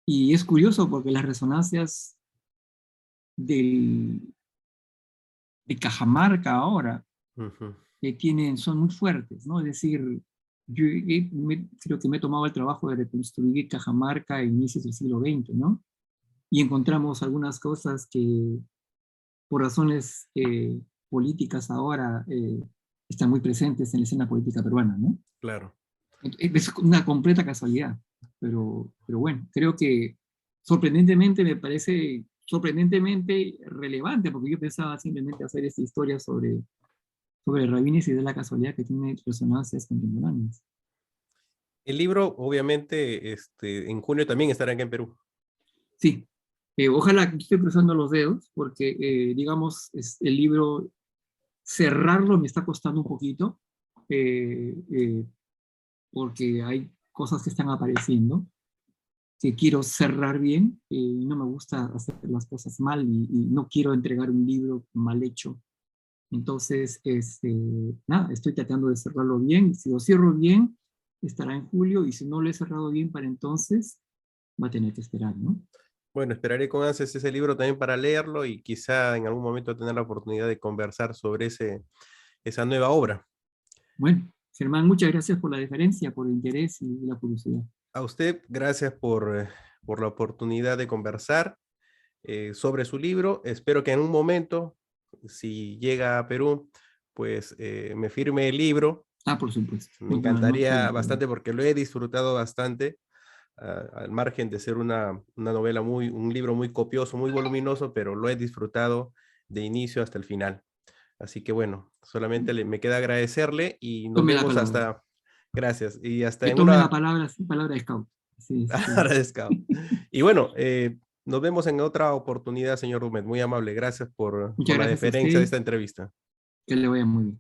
Y es curioso porque las resonancias del, de Cajamarca ahora Ujú. son muy fuertes, ¿no? Es decir, creo que me he tomado el trabajo de reconstruir Cajamarca a inicios del siglo XX, ¿no? Y encontramos algunas cosas que por razones políticas ahora están muy presentes en la escena política peruana, ¿no? Claro. Es una completa casualidad, pero bueno, creo que sorprendentemente me parece sorprendentemente relevante, porque yo pensaba simplemente hacer esta historia sobre Rabines y de la casualidad que tiene resonancias contemporáneas. El libro, obviamente, en junio también estará aquí en Perú. Sí, ojalá, estoy cruzando los dedos, porque digamos, el libro, cerrarlo me está costando un poquito, eh, eh, porque hay cosas que están apareciendo, que quiero cerrar bien, y no me gusta hacer las cosas mal, y no quiero entregar un libro mal hecho. Entonces, nada, estoy tratando de cerrarlo bien. Si lo cierro bien, estará en julio, y si no lo he cerrado bien para entonces, va a tener que esperar, ¿no? Bueno, esperaré con ansias ese libro también para leerlo y quizá en algún momento tener la oportunidad de conversar sobre esa nueva obra. Bueno, Germán, muchas gracias por la deferencia, por el interés y la curiosidad. A usted, gracias por la oportunidad de conversar sobre su libro. Espero que en un momento, si llega a Perú, pues me firme el libro. Ah, por supuesto, Me con toda nota encantaría y bastante porque lo he disfrutado bastante, al margen de ser una novela un libro muy copioso, muy voluminoso, pero lo he disfrutado de inicio hasta el final. Así que bueno, solamente me queda agradecerle y nos tome la vemos palabra. hasta, gracias, y hasta Que en tome la una, palabra, sí, palabra de scout. Sí, sí. agradezco. Y bueno, nos vemos en otra oportunidad, señor Rumet. Muy amable. Gracias Muchas por la gracias a deferencia de usted, esta entrevista. que le vaya muy bien.